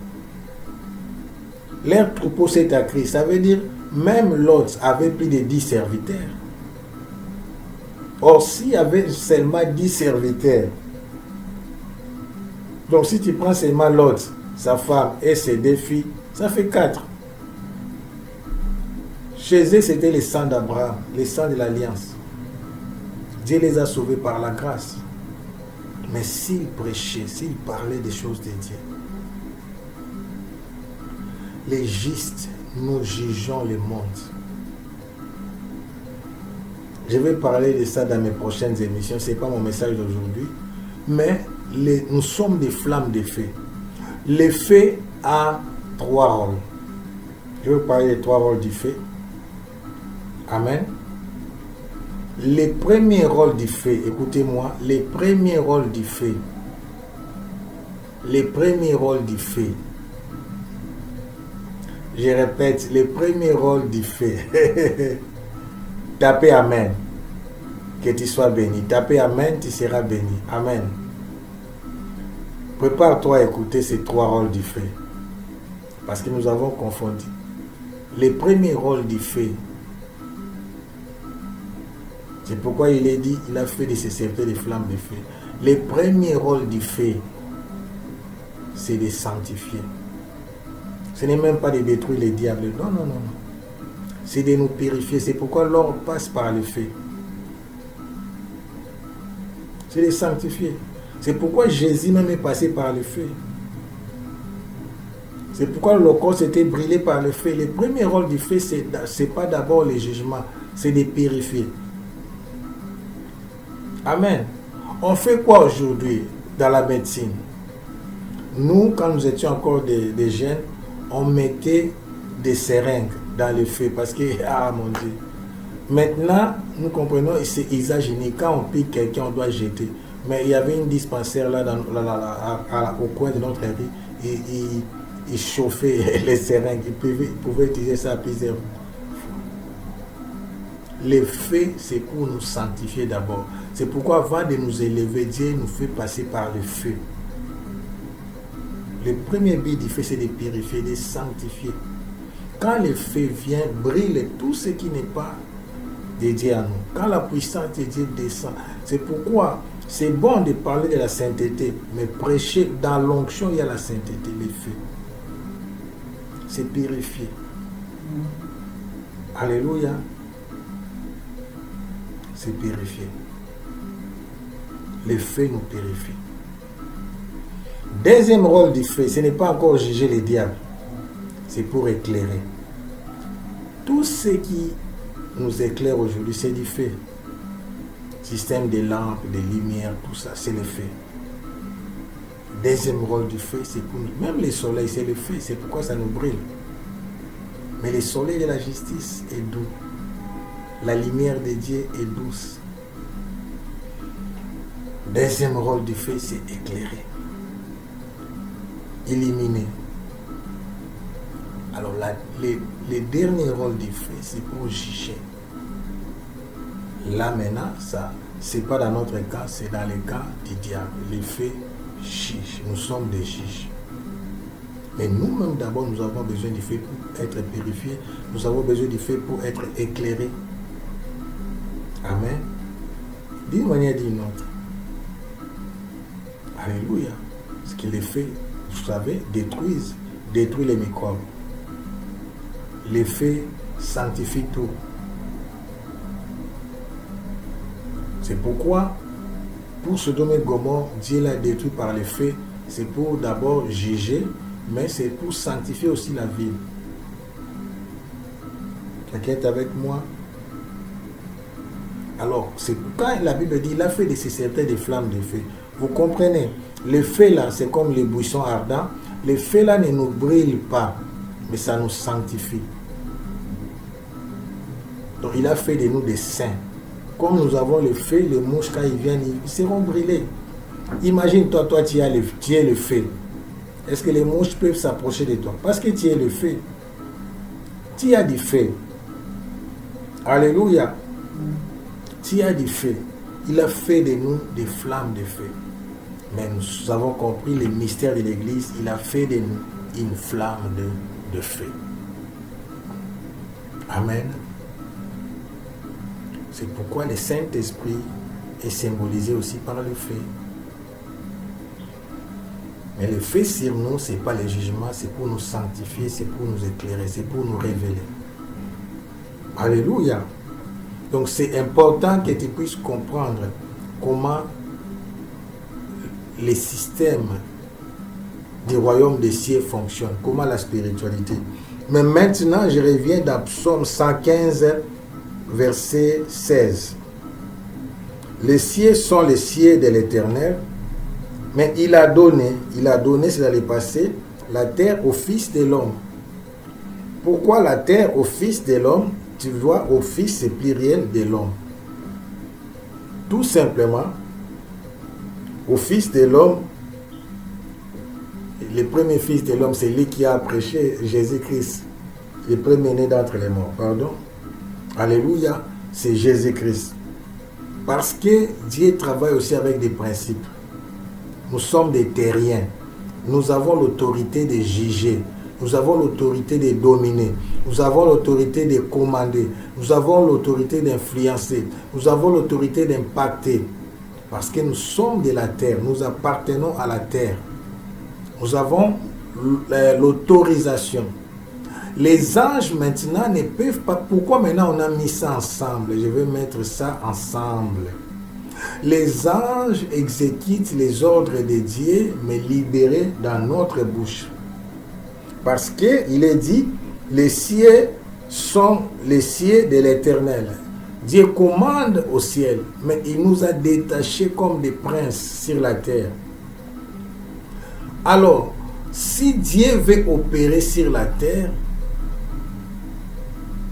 Leur troupeau s'est accru. Ça veut dire, même Lot avait plus de 10 serviteurs. Or, s'il y avait seulement 10 serviteurs, donc si tu prends seulement Lot, sa femme et ses 2 filles, ça fait 4. Chez eux, c'était le sang d'Abraham, le sang de l'alliance. Dieu les a sauvés par la grâce. Mais s'ils prêchaient, s'ils parlaient des choses de Dieu, les justes, nous jugeons le monde. Je vais parler de ça dans mes prochaines émissions. Ce n'est pas mon message d'aujourd'hui. Mais nous sommes des flammes de feu. Le feu a 3 rôles. Je vais parler des 3 rôles du feu. Amen. Le premier rôle du feu, écoutez-moi, le premier rôle du feu. Le premier rôle du feu. Je répète, le premier rôle du feu. Tapez Amen. Que tu sois béni. Tapez Amen, tu seras béni. Amen. Prépare-toi à écouter ces 3 rôles du feu. Parce que nous avons confondu. Le premier rôle du feu. C'est pourquoi il est dit, il a fait de ses serviteurs des flammes de feu. Le premier rôle du feu, c'est de sanctifier. Ce n'est même pas de détruire les diables. Non, non, non, non. C'est de nous purifier. C'est pourquoi l'or passe par le feu. C'est de sanctifier. C'est pourquoi Jésus même est passé par le feu. C'est pourquoi le corps s'était brûlé par le feu. Le premier rôle du feu, c'est pas d'abord le jugement, c'est de purifier. Amen. On fait quoi aujourd'hui dans la médecine? Nous, quand nous étions encore des jeunes, on mettait des seringues dans le feu parce que, ah mon Dieu. Maintenant, nous comprenons, c'est hygiénique. Quand on pique quelqu'un, on doit jeter. Mais il y avait une dispensaire là, au coin de notre rue, et il chauffait les seringues. Il pouvait utiliser ça à plusieurs fois. Le feu, c'est pour nous sanctifier d'abord. C'est pourquoi avant de nous élever, Dieu nous fait passer par le feu. Le premier but du feu, c'est de purifier, de sanctifier. Quand le feu vient, brûle tout ce qui n'est pas de Dieu à nous. Quand la puissance de Dieu descend, c'est pourquoi c'est bon de parler de la sainteté, mais prêcher dans l'onction, il y a la sainteté, le feu. C'est purifier. Alléluia. C'est purifier. Le feu nous purifie. Deuxième rôle du feu, ce n'est pas encore juger les diables. C'est pour éclairer. Tout ce qui nous éclaire aujourd'hui, c'est du feu. Système des lampes, des lumières, tout ça, c'est le feu. Deuxième rôle du feu, c'est pour nous. Même le soleil, c'est le feu, c'est pourquoi ça nous brille. Mais le soleil de la justice est doux. La lumière de Dieu est douce. Deuxième rôle du feu, c'est éclairer, illuminer. Alors, le dernier rôle du feu, c'est pour juger. Là maintenant, ça, c'est pas dans notre cas, c'est dans le cas du diable. Le feu juge. Nous sommes des juges. Mais nous-mêmes, d'abord, nous avons besoin du feu pour être purifiés. Nous avons besoin du feu pour être éclairés. Amen. D'une manière ou d'une autre. Alléluia. Ce que les feux, vous savez, détruit les microbes. Les feux sanctifient tout. C'est pourquoi, pour Sodome et Gomorrhe, Dieu l'a détruit par les feux. C'est pour d'abord juger, mais c'est pour sanctifier aussi la ville. Quelqu'un est avec moi? Alors, c'est quand la Bible dit, il a fait de ces certains des flammes de feu. Vous comprenez? Le feu là, c'est comme les buissons ardents. Le feu là ne nous brûle pas, mais ça nous sanctifie. Donc, il a fait de nous des saints. Comme nous avons le feu, les mouches, quand ils viennent, ils seront brûlés. Imagine-toi, toi, tu es le feu. Est-ce que les mouches peuvent s'approcher de toi? Parce que tu es le feu. Tu as du feu. Alléluia. Tu as du feu. Il a fait de nous des flammes de feu. Mais nous avons compris le mystère de l'Église. Il a fait de nous une flamme de feu. Amen. C'est pourquoi le Saint-Esprit est symbolisé aussi par le feu. Mais le feu sur nous, ce n'est pas le jugement, c'est pour nous sanctifier, c'est pour nous éclairer, c'est pour nous révéler. Alléluia. Donc c'est important que tu puisses comprendre comment les systèmes du royaume des cieux fonctionnent, comment la spiritualité. Mais maintenant, je reviens dans Psaume 115, verset 16. Les cieux sont les cieux de l'Éternel, mais il a donné, c'est dans le passé, la terre au Fils de l'homme. Pourquoi la terre au Fils de l'homme? Tu vois, au Fils, c'est pluriel de l'homme. Tout simplement, au Fils de l'homme, le premier Fils de l'homme, c'est lui qui a prêché Jésus-Christ, le premier-né d'entre les morts. Pardon? Alléluia, c'est Jésus-Christ. Parce que Dieu travaille aussi avec des principes. Nous sommes des terriens. Nous avons l'autorité de juger. Nous avons l'autorité de dominer. Nous avons l'autorité de commander. Nous avons l'autorité d'influencer. Nous avons l'autorité d'impacter. Parce que nous sommes de la terre. Nous appartenons à la terre. Nous avons l'autorisation. Les anges maintenant ne peuvent pas... Pourquoi maintenant on a mis ça ensemble? Je vais mettre ça ensemble. Les anges exécutent les ordres de Dieu, mais libérés dans notre bouche. Parce qu'il est dit, les cieux sont les cieux de l'Éternel. Dieu commande au ciel, mais il nous a détachés comme des princes sur la terre. Alors, si Dieu veut opérer sur la terre,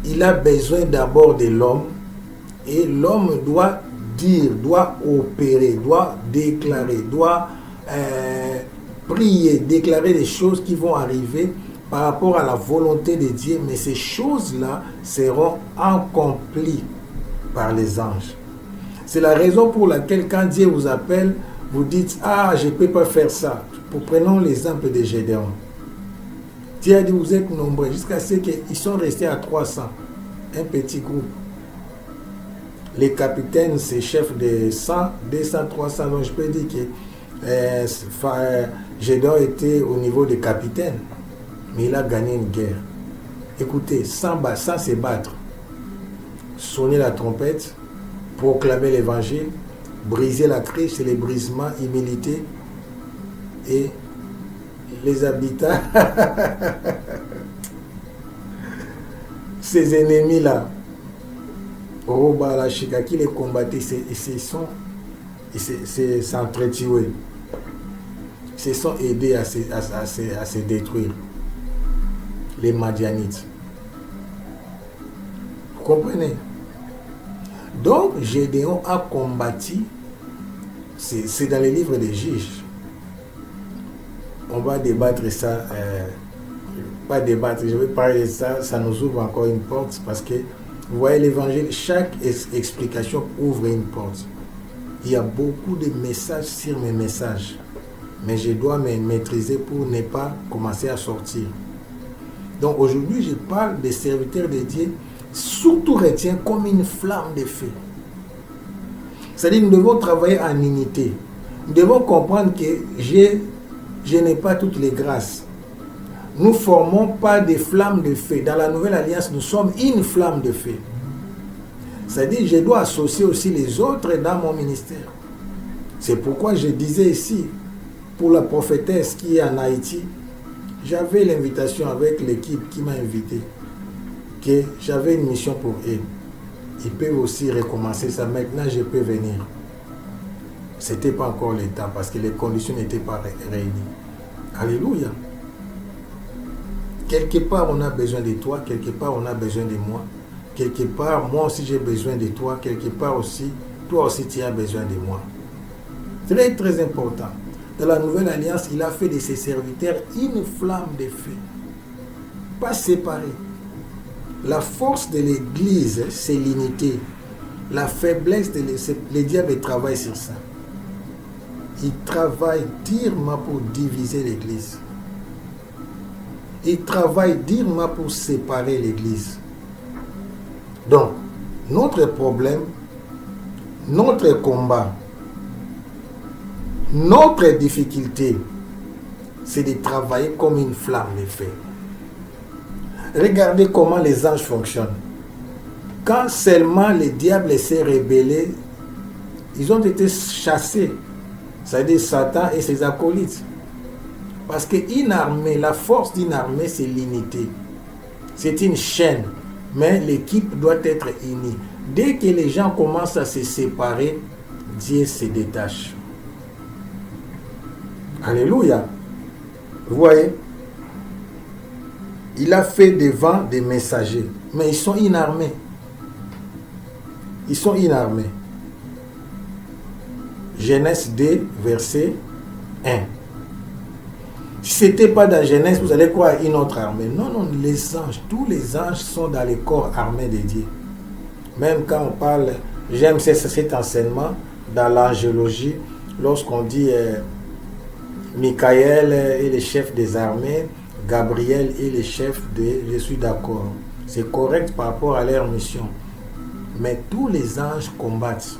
il a besoin d'abord de l'homme, et l'homme doit dire, doit opérer, doit déclarer, doit prier, déclarer des choses qui vont arriver par rapport à la volonté de Dieu, mais ces choses-là seront accomplies par les anges. C'est la raison pour laquelle quand Dieu vous appelle, vous dites, ah, je ne peux pas faire ça. Prenons l'exemple de Gédéon. Dieu a dit, vous êtes nombreux, jusqu'à ce qu'ils sont restés à 300, un petit groupe. Les capitaines, c'est chefs de 100, 200, 300. Donc je peux dire que Gédéon était au niveau des capitaines, mais il a gagné une guerre. Écoutez, sans se battre, sonner la trompette, proclamer l'évangile, briser la crise, c'est le brisement, humilité, et les habitants, ces ennemis-là, Oroba la Chika qui les combattait, c'est s'entretuer. Ils se sont aidés à se détruire. Les Madianites. Vous comprenez? Donc, Gédéon a combattu, c'est dans les livres des juges. On va débattre ça, pas débattre, je vais parler de ça, ça nous ouvre encore une porte parce que, vous voyez l'évangile, chaque explication ouvre une porte. Il y a beaucoup de messages sur mes messages, mais je dois me maîtriser pour ne pas commencer à sortir. Donc aujourd'hui, je parle des serviteurs de Dieu, surtout retiens comme une flamme de feu. C'est-à-dire nous devons travailler en unité. Nous devons comprendre que je n'ai pas toutes les grâces. Nous ne formons pas des flammes de feu. Dans la nouvelle alliance, nous sommes une flamme de feu. C'est-à-dire je dois associer aussi les autres dans mon ministère. C'est pourquoi je disais ici, pour la prophétesse qui est en Haïti, j'avais l'invitation avec l'équipe qui m'a invité, que j'avais une mission pour eux. Ils peuvent aussi recommencer ça. Maintenant, je peux venir. Ce n'était pas encore le temps parce que les conditions n'étaient pas réunies. Alléluia. Quelque part, on a besoin de toi. Quelque part, on a besoin de moi. Quelque part, moi aussi, j'ai besoin de toi. Quelque part aussi, toi aussi, tu as besoin de moi. Très, très important. Dans la nouvelle alliance, il a fait de ses serviteurs une flamme de feu. Pas séparée. La force de l'Église, c'est l'unité. La faiblesse, le diable travaille sur ça. Il travaille durement pour diviser l'Église. Il travaille durement pour séparer l'Église. Donc, notre problème, notre combat, notre difficulté, c'est de travailler comme une flamme de feu. Regardez comment les anges fonctionnent. Quand seulement le diable s'est rebellé, ils ont été chassés. C'est-à-dire Satan et ses acolytes. Parce qu'une armée, la force d'une armée, c'est l'unité. C'est une chaîne. Mais l'équipe doit être unie. Dès que les gens commencent à se séparer, Dieu se détache. Alléluia. Vous voyez? Il a fait devant des messagers. Mais ils sont inarmés. Ils sont inarmés. Genèse 2, verset 1. Si ce n'était pas dans Genèse, vous allez croire une autre armée. Non, non, les anges, tous les anges sont dans les corps armés de Dieu. Même quand on parle, j'aime cet enseignement dans l'angélologie, lorsqu'on dit Michael est le chef des armées, Gabriel est le chef je suis d'accord. C'est correct par rapport à leur mission. Mais tous les anges combattent.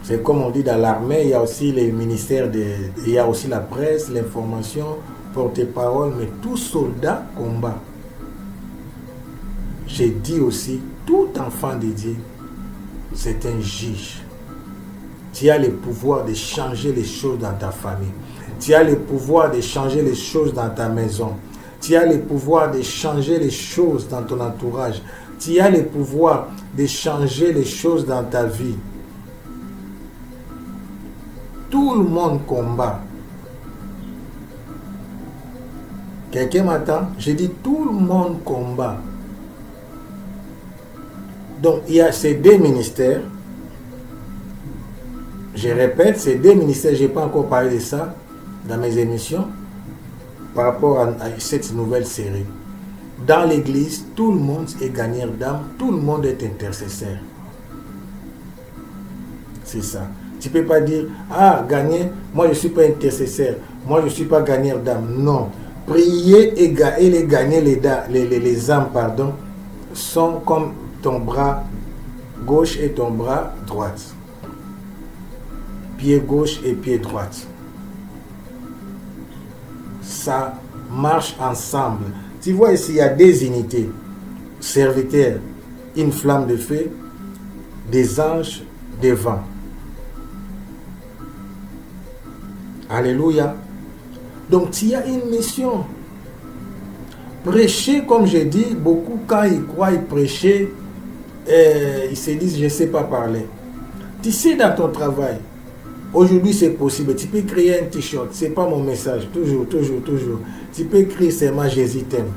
C'est comme on dit dans l'armée, il y a aussi les ministères, il y a aussi la presse, l'information, porte-parole, mais tout soldat combat. J'ai dit aussi, tout enfant de Dieu, c'est un juge. Tu as le pouvoir de changer les choses dans ta famille. Tu as le pouvoir de changer les choses dans ta maison. Tu as le pouvoir de changer les choses dans ton entourage. Tu as le pouvoir de changer les choses dans ta vie. Tout le monde combat. Quelqu'un m'attend? J'ai dit tout le monde combat. Donc il y a ces deux ministères. Je répète, ces deux ministères, je n'ai pas encore parlé de ça dans mes émissions par rapport à cette nouvelle série. Dans l'église, tout le monde est gagneur d'âme, tout le monde est intercesseur. C'est ça. Tu ne peux pas dire, ah, gagner, moi je ne suis pas intercesseur, moi je ne suis pas gagneur d'âme. Non. Prier et les gagner les âmes, pardon, sont comme ton bras gauche et ton bras droite. Pied gauche et pied droite. Ça marche ensemble. Tu vois ici, il y a des unités. Serviteurs, une flamme de feu, des anges devant. Alléluia. Donc, tu as une mission. Prêcher, comme je dis, beaucoup quand ils croient, ils prêcher, ils se disent, je ne sais pas parler. Tu sais, dans ton travail, aujourd'hui c'est possible, tu peux créer un t-shirt, ce n'est pas mon message, toujours. Tu peux écrire seulement Jésus t'aime.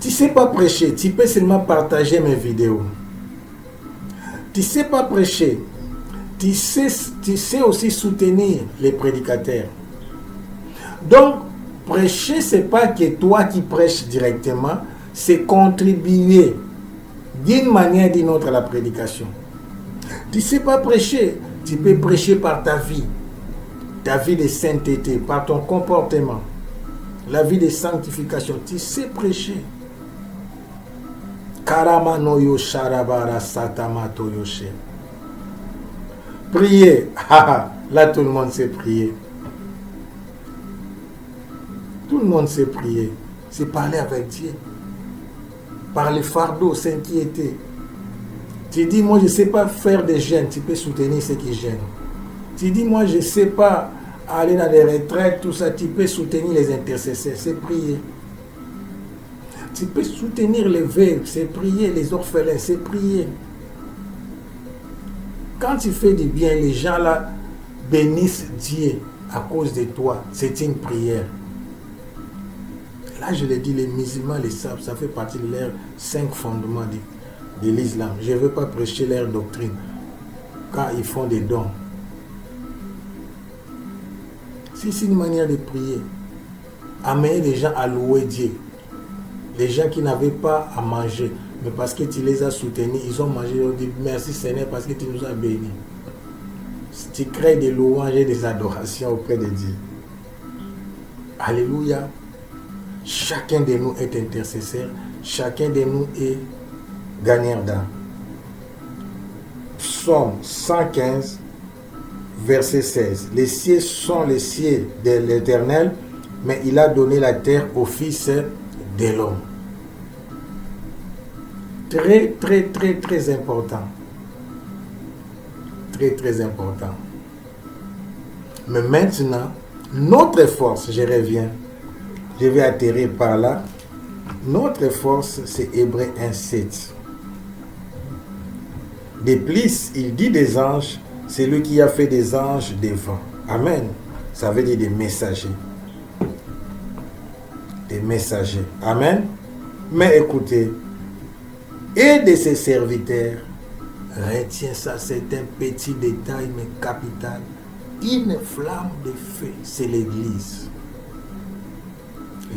Tu ne sais pas prêcher, tu peux seulement partager mes vidéos. Tu ne sais pas prêcher, tu sais aussi soutenir les prédicateurs. Donc, prêcher, ce n'est pas que toi qui prêches directement, c'est contribuer d'une manière ou d'une autre à la prédication. Tu ne sais pas prêcher, tu peux prêcher par ta vie de sainteté, par ton comportement, la vie de sanctification. Tu sais prêcher. Karamanoyo Sharabara Satamato Yoshe. Prier. Là, tout le monde sait prier. Tout le monde sait prier. C'est parler avec Dieu. Par les fardeaux, s'inquiéter. Tu dis, moi, je ne sais pas faire des jeûnes. Tu peux soutenir ceux qui gênent. Tu dis, moi, je ne sais pas aller dans les retraites, tout ça. Tu peux soutenir les intercesseurs. C'est prier. Tu peux soutenir les veuves, c'est prier, les orphelins, c'est prier. Quand tu fais du bien, les gens là bénissent Dieu à cause de toi. C'est une prière. Là, je l'ai dit, les musulmans les savent, ça fait partie de leurs 5 fondements de l'islam. Je ne veux pas prêcher leur doctrine quand ils font des dons. C'est une manière de prier. Amener les gens à louer Dieu. Les gens qui n'avaient pas à manger, mais parce que tu les as soutenus, ils ont mangé, ils ont dit merci Seigneur parce que tu nous as bénis. Tu crées des louanges et des adorations auprès de Dieu. Alléluia. Chacun de nous est intercesseur, chacun de nous est gagnant d'âme. Psaume 115, verset 16. Les cieux sont les cieux de l'Éternel, mais il a donné la terre au Fils de l'homme. Très important. Très important. Mais maintenant, notre force, je reviens, je vais atterrir par là. Notre force, c'est Hébreux 1:7. De plus, il dit des anges, c'est lui qui a fait des anges des vents. Amen. Ça veut dire des messagers. Des messagers. Amen. Mais écoutez, et de ses serviteurs, retiens ça, c'est un petit détail mais capital. Une flamme de feu, c'est l'Église.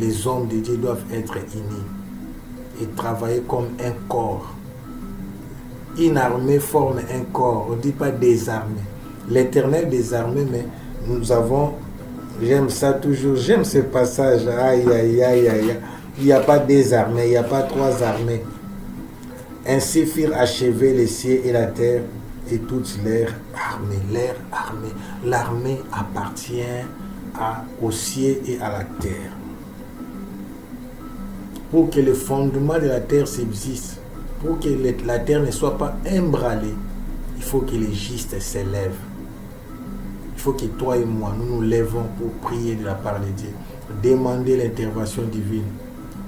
Les hommes de Dieu doivent être unis et travailler comme un corps. Une armée forme un corps, on ne dit pas désarmé. L'Éternel désarmé, mais nous avons, j'aime ça toujours, j'aime ce passage, aïe. Il n'y a pas des armées, il n'y a pas 3 armées. Ainsi firent achever les cieux et la terre et toutes leurs armées. L'armée appartient aux cieux et à la terre. Pour que le fondement de la terre subsiste, pour que la terre ne soit pas ébranlée, il faut que les justes s'élèvent. Il faut que toi et moi, nous nous lèvons pour prier de la part de Dieu, demander l'intervention divine,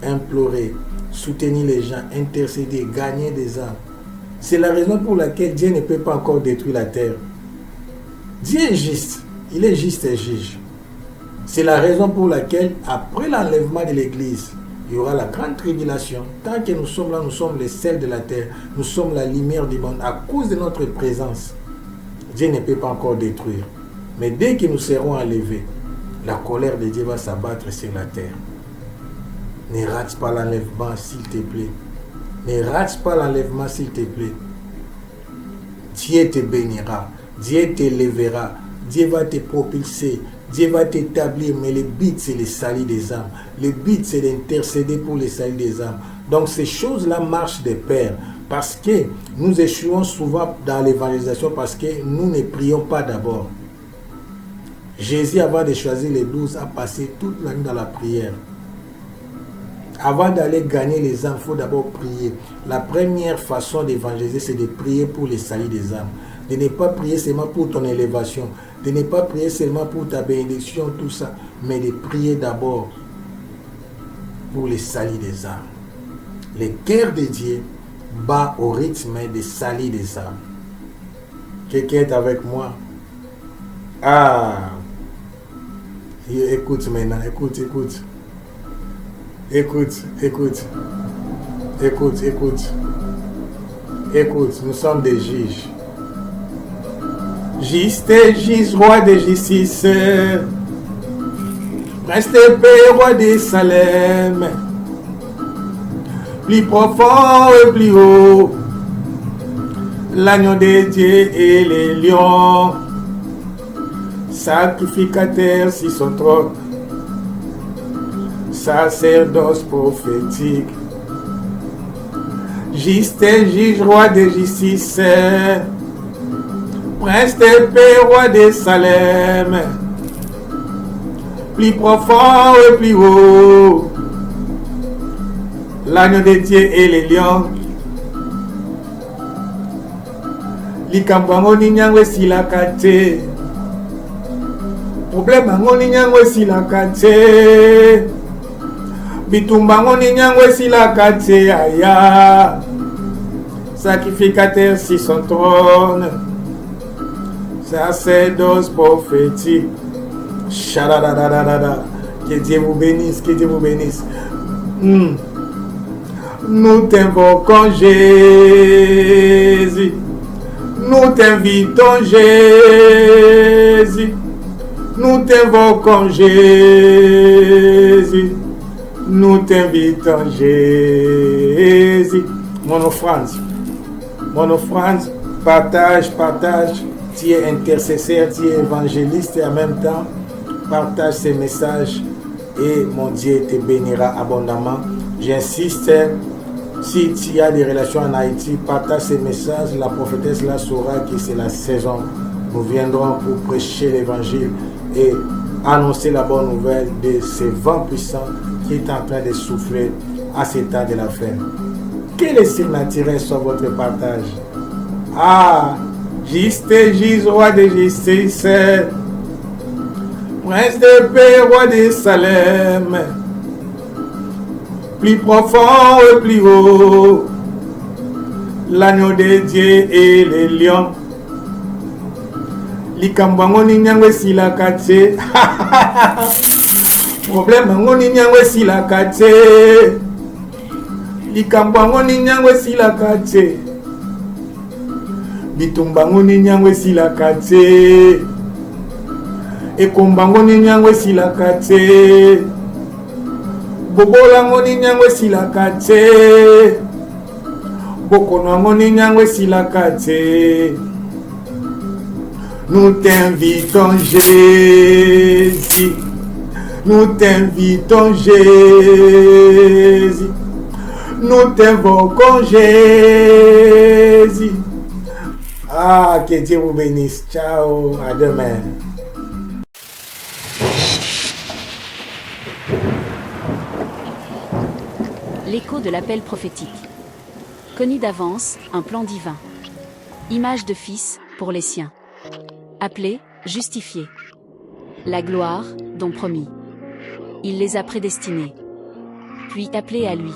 implorer, soutenir les gens, intercéder, gagner des âmes. C'est la raison pour laquelle Dieu ne peut pas encore détruire la terre. Dieu est juste, il est juste et juge. C'est la raison pour laquelle, après l'enlèvement de l'Église, il y aura la grande tribulation. Tant que nous sommes là, nous sommes les sels de la terre, nous sommes la lumière du monde. À cause de notre présence, Dieu ne peut pas encore détruire. Mais dès que nous serons enlevés, la colère de Dieu va s'abattre sur la terre. Ne rate pas l'enlèvement, s'il te plaît. Ne rate pas l'enlèvement, s'il te plaît. Dieu te bénira. Dieu t'élèvera. Dieu va te propulser. Dieu va t'établir. Mais le but, c'est le salut des âmes. Le but, c'est d'intercéder pour le salut des âmes. Donc, ces choses-là marchent de pair. Parce que nous échouons souvent dans l'évangélisation parce que nous ne prions pas d'abord. Jésus, avant de choisir les 12, a passé toute la nuit dans la prière. Avant d'aller gagner les âmes, il faut d'abord prier. La première façon d'évangéliser, c'est de prier pour le salut des âmes. De ne pas prier seulement pour ton élévation. De ne pas prier seulement pour ta bénédiction, tout ça. Mais de prier d'abord pour le salut des âmes. Le cœur de Dieu bat au rythme du salut des âmes. Quelqu'un est avec moi? Ah! Écoute maintenant, écoute. Écoute, nous sommes des juges. Juste et juge, roi de justice. Reste paix, roi de Salem. Plus profond et plus haut. L'agneau de Dieu et les lions. Sacrificateur sur son trône. Sacerdoce prophétique. Juste et juge, roi de justice. Prince de paix, roi de Salem. Plus profond et plus haut. L'agneau de Dieu et les lions. Likambo ni nyangwe silakate. Problème ngoni nyangwe silakate. Bitumba ngoni nyangwe silakate aya. Sacrificateur sur son trône. Sacerdoce prophétique. Chadadadadada. Que Dieu vous bénisse, que Dieu vous bénisse. Nous t'invoquons Jésus. Nous t'invitons Jésus. Nous t'invoquons Jésus. Nous t'invitons Jésus. Mon offrande, partage. Tu es intercesseur, tu es évangéliste et en même temps, partage ces messages et mon Dieu te bénira abondamment. J'insiste, si tu as des relations en Haïti, partage ces messages. La prophétesse là saura que c'est la saison. Nous viendrons pour prêcher l'évangile et annoncer la bonne nouvelle de ce vent puissant qui est en train de souffler à cet temps de la fin. Que les signes naturels soient votre partage. Ah, juste roi de justice, prince de paix, roi de Salem, plus profond et plus haut, l'agneau de Dieu et les lions. Likambo ngoni nyangwe silakate. Problème ngoni nyangwe silakate. Likambo ngoni nyangwe silakate. Bitumba ngoni nyangwe silakate. Ekomba ngoni nyangwe silakate. Bobola ngoni nyangwe silakate. Bokono ngoni nyangwe silakate. Nous t'invitons Jésus. Nous t'invitons Jésus. Nous t'invoquons Jésus. Ah, que Dieu vous bénisse. Ciao, à demain. L'écho de l'appel prophétique. Connu d'avance, un plan divin. Image de fils, pour les siens. Appelé, justifié. La gloire, dont promis. Il les a prédestinés. Puis appelés à lui.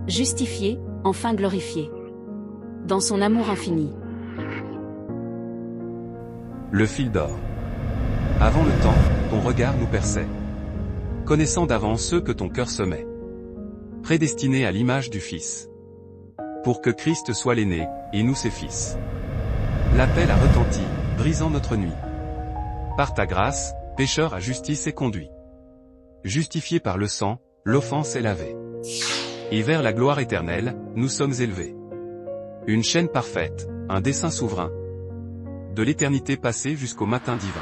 Justifiés, enfin glorifiés. Dans son amour infini. Le fil d'or. Avant le temps, ton regard nous perçait. Connaissant d'avance ceux que ton cœur semait. Prédestinés à l'image du Fils. Pour que Christ soit l'aîné, et nous ses fils. L'appel a retenti, brisant notre nuit. Par ta grâce, pécheur à justice est conduit. Justifié par le sang, l'offense est lavée. Et vers la gloire éternelle, nous sommes élevés. Une chaîne parfaite, un dessein souverain. De l'éternité passée jusqu'au matin divin.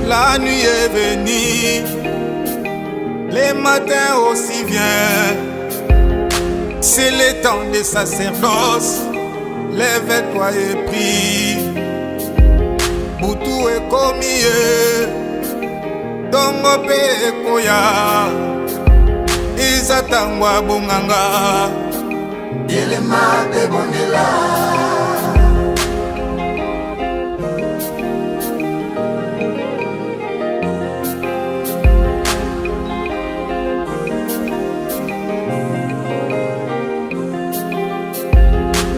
La nuit est venue, les matins aussi viennent. C'est le temps des sacerdoces, lève-toi et prie. Butu ekomi ye, tongo pe ekoya, izatangwa bonganga. Elema de bonela.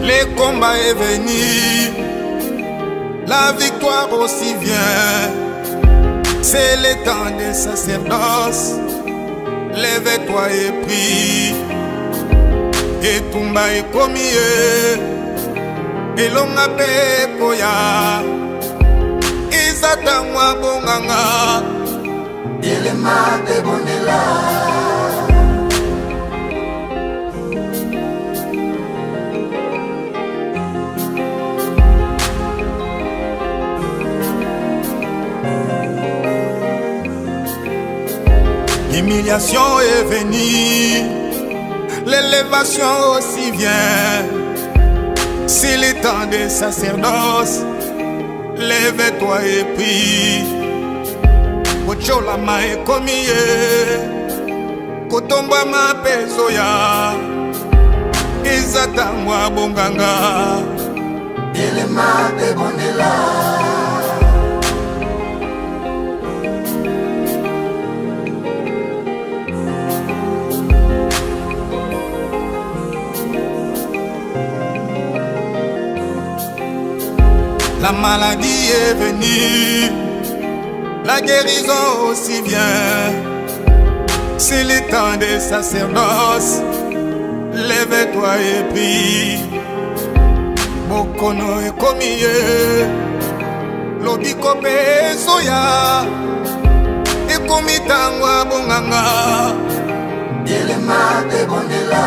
Le combat est venu, la victoire aussi vient. C'est le temps des sacerdoces. Lève-toi et prie. Et tumba et commis. Et l'on a pépoya. Izatangwa bonganga. Elema de bonela. L'humiliation est venue, l'élévation aussi vient. C'est le temps des sacerdoces, lève-toi et prie. Kochola ma ekomiye, kotomba ma pesoya, izatangwa bonganga. Elema de bonela. La maladie est venue, la guérison aussi vient. C'est le temps des sacerdoces, lève-toi et prie. Bokono et komiye, lobiko pe soya, et komitangwa bonganga. Elema de bonela.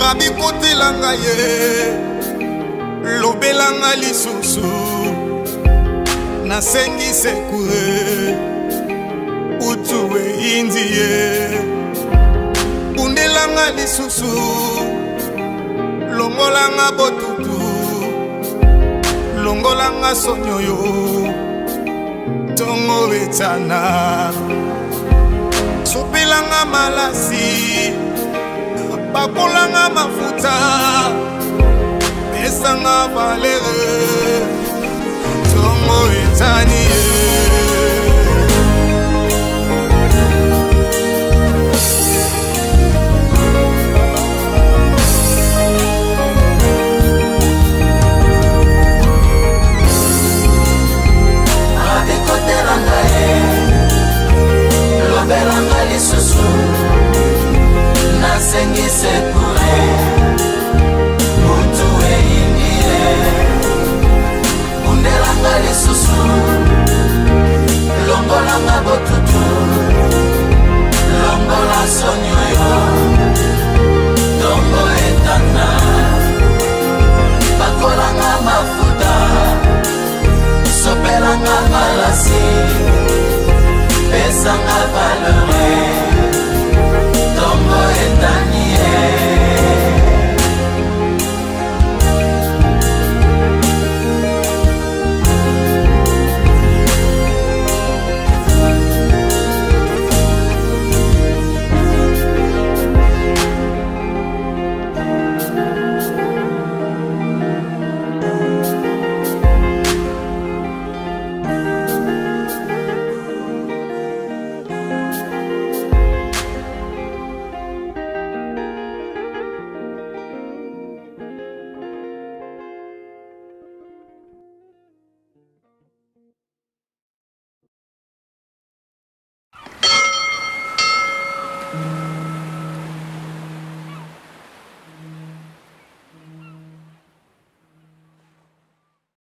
Rabi kotelanga ye, lobelanga lisusu, nasengi sekure, utuwe indi ye, bundelanga lisusu, longolanga botutu, longolanga sonyoyo, tongo etana, sopelanga malasi, bakolanga mafuta, pesanga valere, tongo etani ye. Abikotelanga ye, lobelanga lisusu, nasengi sekure, mutu eyingie, bundelanga lisusu, longolanga botutu, longola sonyoyo, tongo etana, bakolanga mafuta, sopelanga malasi, pesanga valere, tongo etani ye.